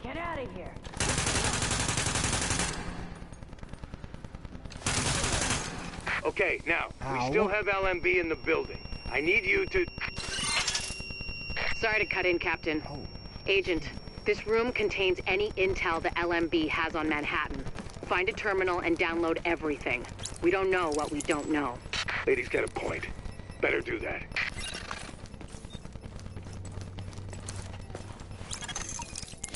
Get out of here. Okay, now, Ow. we still have LMB in the building. I need you to... Sorry to cut in, Captain. Oh. Agent, this room contains any intel the LMB has on Manhattan. Find a terminal and download everything. We don't know what we don't know. Lady's got a point. Better do that.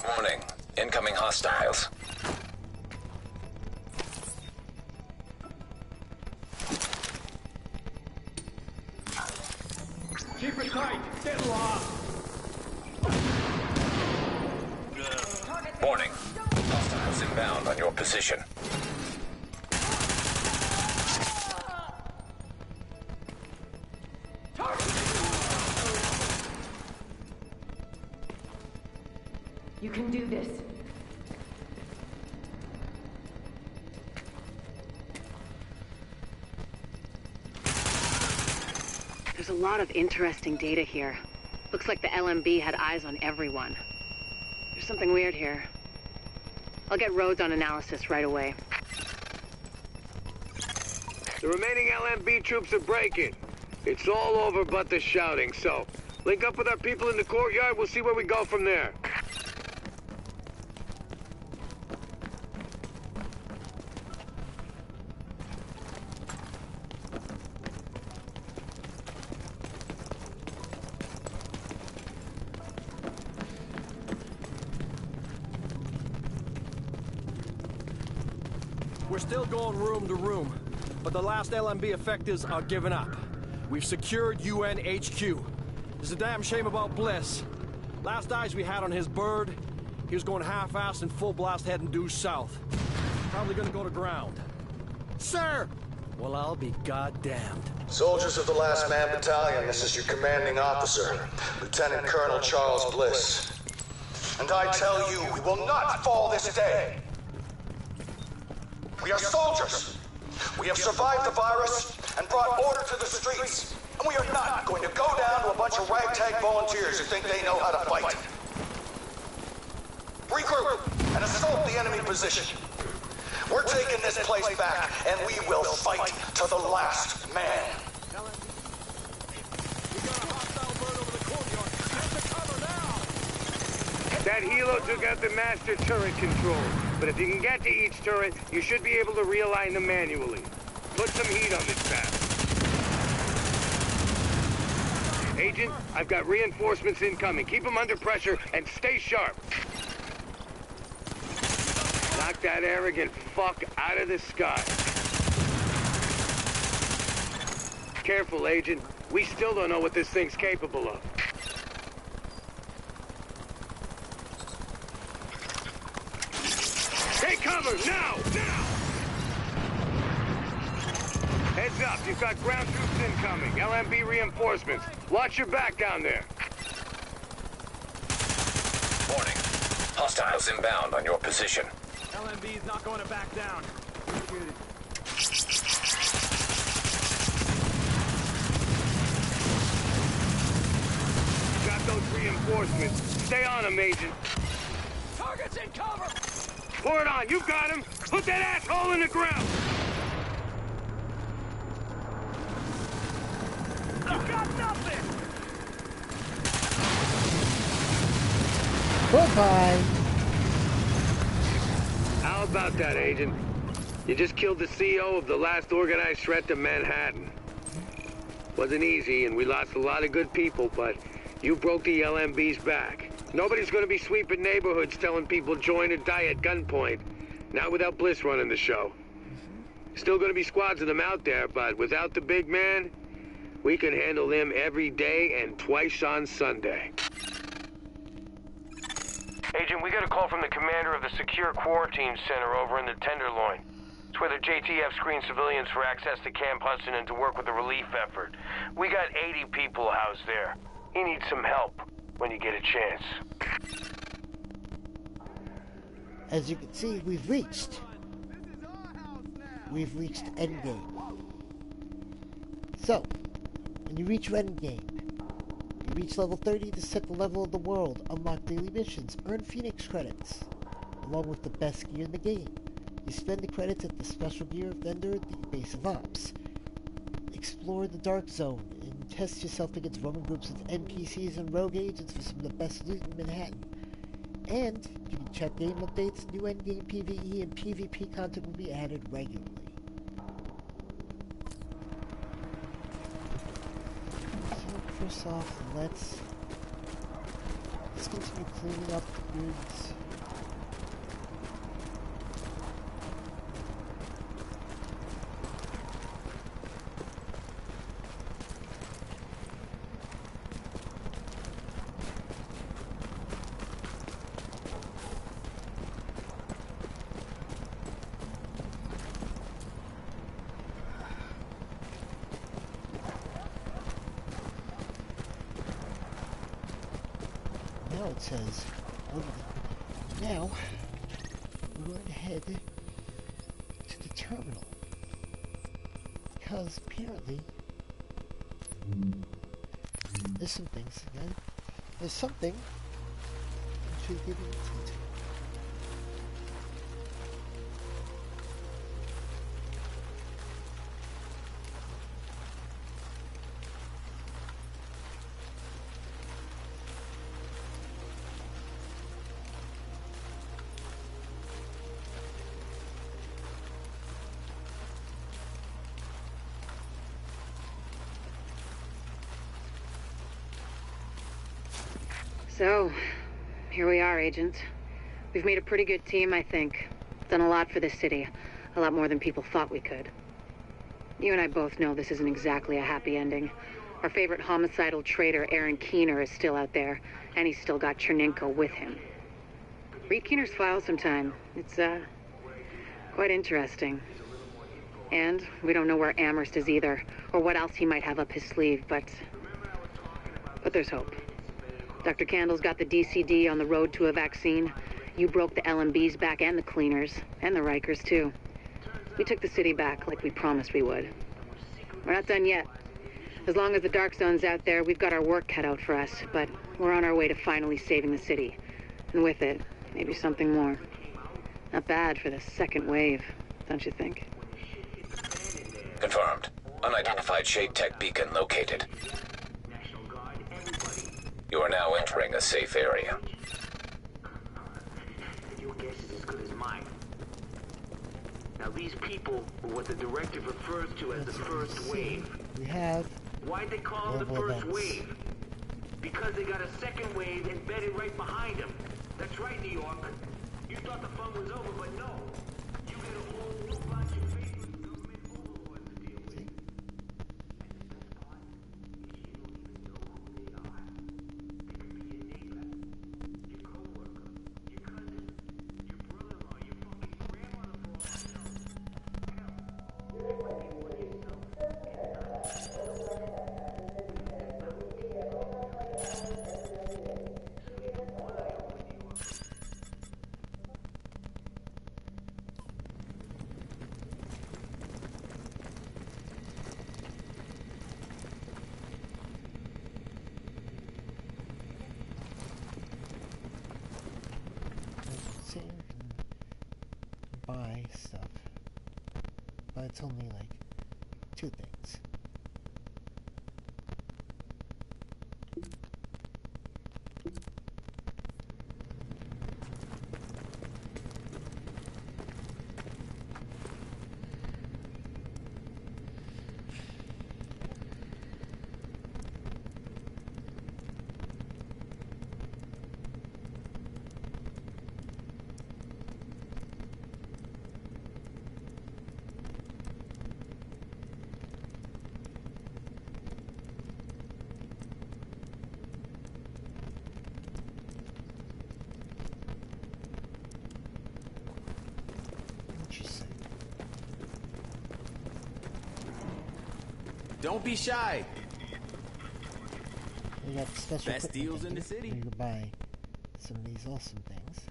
Warning. Incoming hostiles. Keep it tight! Get lost! Warning. Hostiles inbound on your position. You can do this. There's a lot of interesting data here. Looks like the LMB had eyes on everyone. There's something weird here. I'll get Rhodes on analysis right away. The remaining LMB troops are breaking. It's all over but the shouting, so... link up with our people in the courtyard, we'll see where we go from there. We're still going room to room, but the last LMB effectives are giving up. We've secured UN HQ. There's a damn shame about Bliss. Last eyes we had on his bird, he was going half-assed and full blast heading due south. Probably gonna go to ground. Sir! Well, I'll be goddamned. Soldiers of the Last Man Battalion, this is your commanding officer, Lieutenant Colonel Charles Bliss. And I tell you, we will not fall this day. We are soldiers. We have survived the virus and brought order to the streets. And we are not going to go down to a bunch of ragtag volunteers who think they know how to fight. Regroup and assault the enemy position. We're taking this place back, and we will fight to the last man. That Hilo took out the master turret control. But if you can get to each turret, you should be able to realign them manually. Put some heat on this bastard. Agent, I've got reinforcements incoming. Keep them under pressure and stay sharp. Knock that arrogant fuck out of the sky. Careful, Agent. We still don't know what this thing's capable of. Take cover, now! Now! Heads up, you've got ground troops incoming. LMB reinforcements. Watch your back down there. Warning. Hostiles inbound on your position. LMB's not going to back down. Got those reinforcements. Stay on them, Agent. Target's in cover! Pour it on, you got him! Put that asshole in the ground! You got nothing! Goodbye! How about that, Agent? You just killed the CEO of the last organized threat to Manhattan. Wasn't easy, and we lost a lot of good people, but you broke the LMB's back. Nobody's gonna be sweeping neighborhoods telling people join or die at gunpoint. Not without Bliss running the show. Still gonna be squads of them out there, but without the big man, we can handle them every day and twice on Sunday. Agent, we got a call from the commander of the Secure Quarantine Center over in the Tenderloin. It's where the JTF screened civilians for access to Camp Hudson and to work with the relief effort. We got 80 people housed there. He needs some help when you get a chance. As you can see, we've reached endgame. So, when you reach endgame, you reach level 30 to set the level of the world, unlock daily missions, earn Phoenix credits, along with the best gear in the game. You spend the credits at the special gear vendor at the base of Ops. Explore the Dark Zone and test yourself against Roman groups with NPCs and rogue agents for some of the best loot in Manhattan. And you can check game updates, new endgame PvE and PvP content will be added regularly. So first off, let's continue cleaning up the goods. It says, now we're going to head to the terminal because apparently there's some things again. There's something I should give you a hint. So, here we are, Agent. We've made a pretty good team, I think. Done a lot for this city. A lot more than people thought we could. You and I both know this isn't exactly a happy ending. Our favorite homicidal traitor, Aaron Keener, is still out there, and he's still got Chernenko with him. Read Keener's file sometime. It's, quite interesting. And we don't know where Amherst is either, or what else he might have up his sleeve, but there's hope. Dr. Candle's got the DCD on the road to a vaccine. You broke the LMB's back and the Cleaners, and the Rikers too. We took the city back like we promised we would. We're not done yet. As long as the Dark Zone's out there, we've got our work cut out for us, but we're on our way to finally saving the city. And with it, maybe something more. Not bad for the second wave, don't you think? Confirmed. Unidentified Shade Tech beacon located. You are now entering a safe area. Now these people were what the directive refers to as the first wave. We have... Why'd they call them the first wave? Because they got a second wave embedded right behind them. That's right, New York. You thought the fun was over, but no. You get a whole new bunch of faceless government overlords to deal with. And the best part is you don't even know who they are. They could be your neighbor, your co-worker, your cousin, your brother-in-law, your fucking grandmother for all you know. Hell, you might be one yourself. Buy stuff, but it's only like 2 things. Don't be shy. We got special best deals in the city. You can buy some of these awesome things.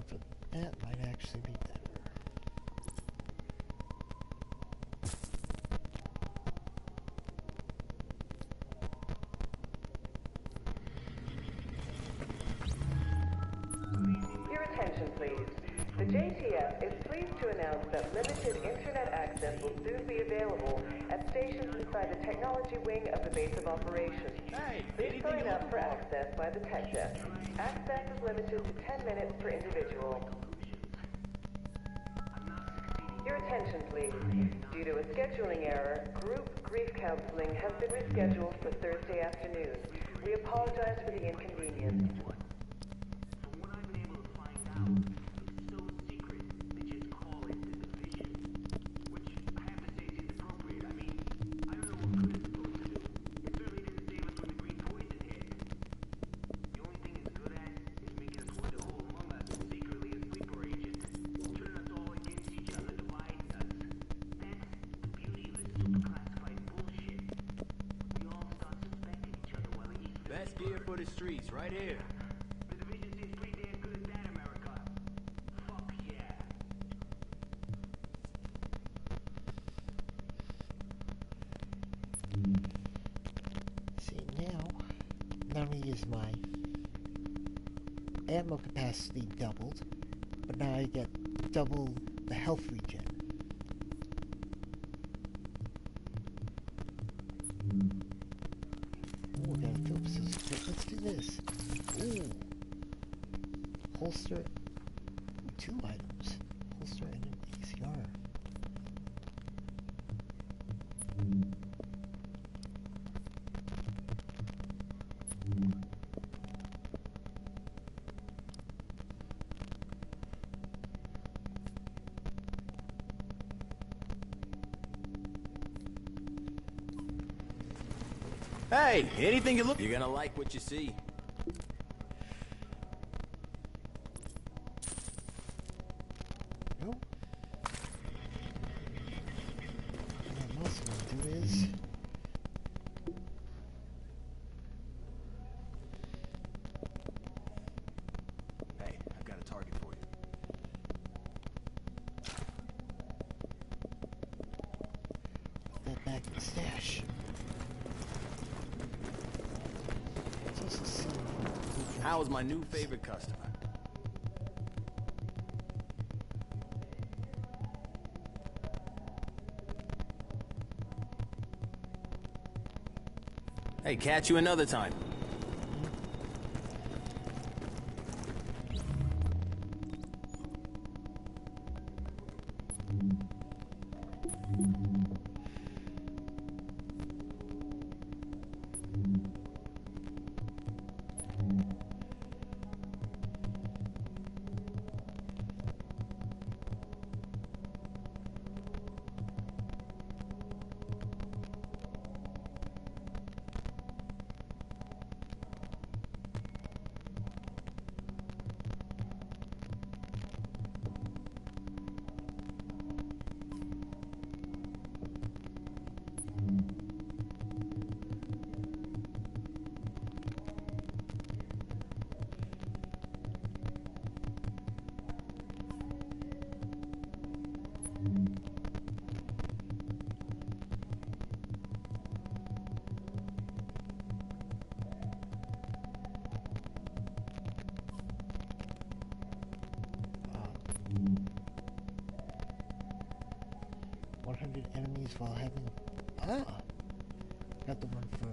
But that might actually be better. Your attention, please. The JTF is pleased to announce that limited internet access will soon be available at stations inside the technology wing of the base of operations. Please sign up for access by the tech desk. Access is limited to 10 minutes per individual. Your attention, please. Due to a scheduling error, group grief counseling has been rescheduled for Thursday afternoon. We apologize for the inconvenience. From what I've been able to find out, it's so secret, they just call it the division. Which, I have to say, seems appropriate. I mean, I don't know what good it's supposed to do. It certainly didn't save us from the green poison hit. The only thing it's good at is making us wonder who among us is secretly a sleeper agent. Turning us all against each other, dividing us. That's the beauty of this super classified bullshit. We all start suspecting each other while they eat. Best gear for the streets, right here. The division seems pretty damn good at that, America. Fuck yeah. See, now, not only is my ammo capacity doubled, but now I get double the health regen. Ooh, I gotta fill up this. Let's do this. Ooh. Holster. 2 items. Holster and an ACR. Hey, anything you look... You're gonna like what you see. Nope. What I'm also gonna do is... Hey, I've got a target for you. Put that back in the stash. How's my new favorite customer? Hey, catch you another time. Enemies while having... Got the one for...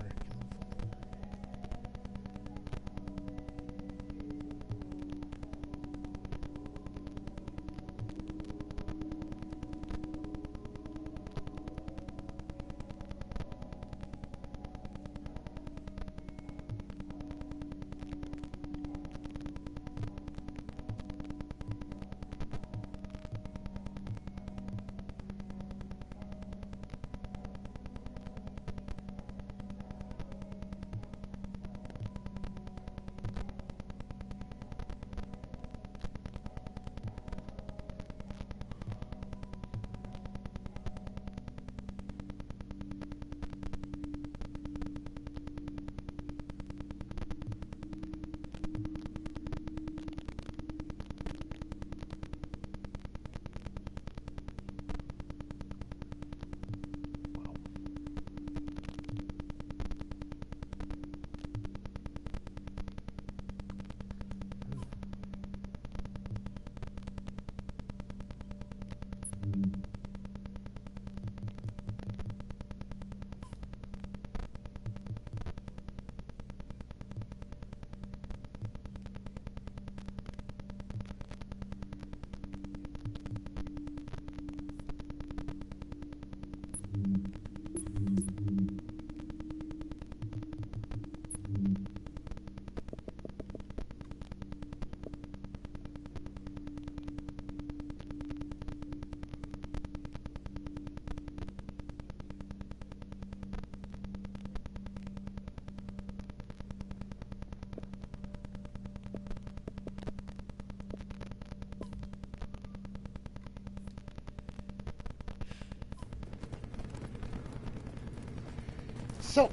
So.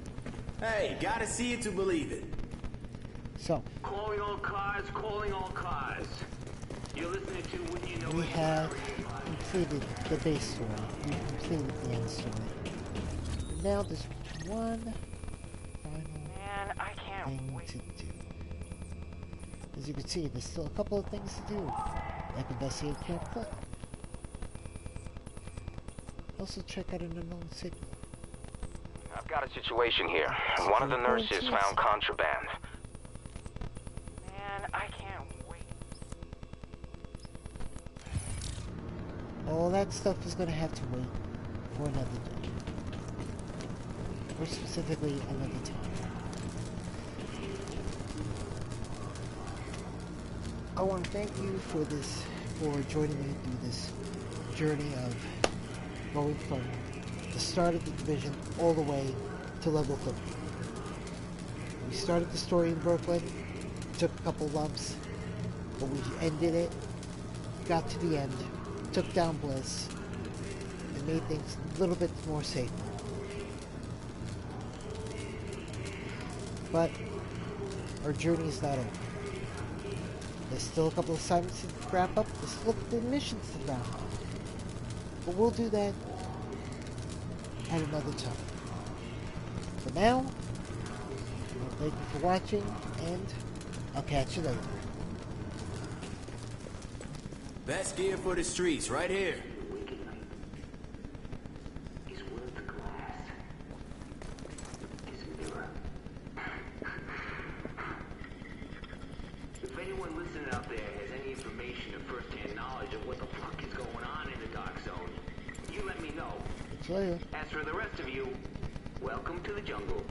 Hey, gotta see it to believe it. So. Calling all cars, calling all cars. You're listening to When You Know We have completed the base story. We completed the end story. And now there's one final thing to do. As you can see, there's still a couple of things to do. Like investigate Camp Cook. Also check out an unknown signal. I've got a situation here. One of the nurses found contraband. Man, I can't wait. All that stuff is going to have to wait for another day. Or specifically, another time. I want to thank you for joining me through this journey of going from the start of the division all the way to level 30. We started the story in Brooklyn, took a couple lumps, but we ended it, got to the end, took down Bliss, and made things a little bit more safe. But our journey is not over. There's still a couple of assignments to wrap up. There's still a couple of missions to wrap up. But we'll do that at another time. For now, thank you for watching, and I'll catch you later. Best gear for the streets, right here. If anyone listening out there has any information or first-hand knowledge of what the fuck is going on in the Dark Zone, you let me know. Later. As for the rest of you, welcome to the jungle.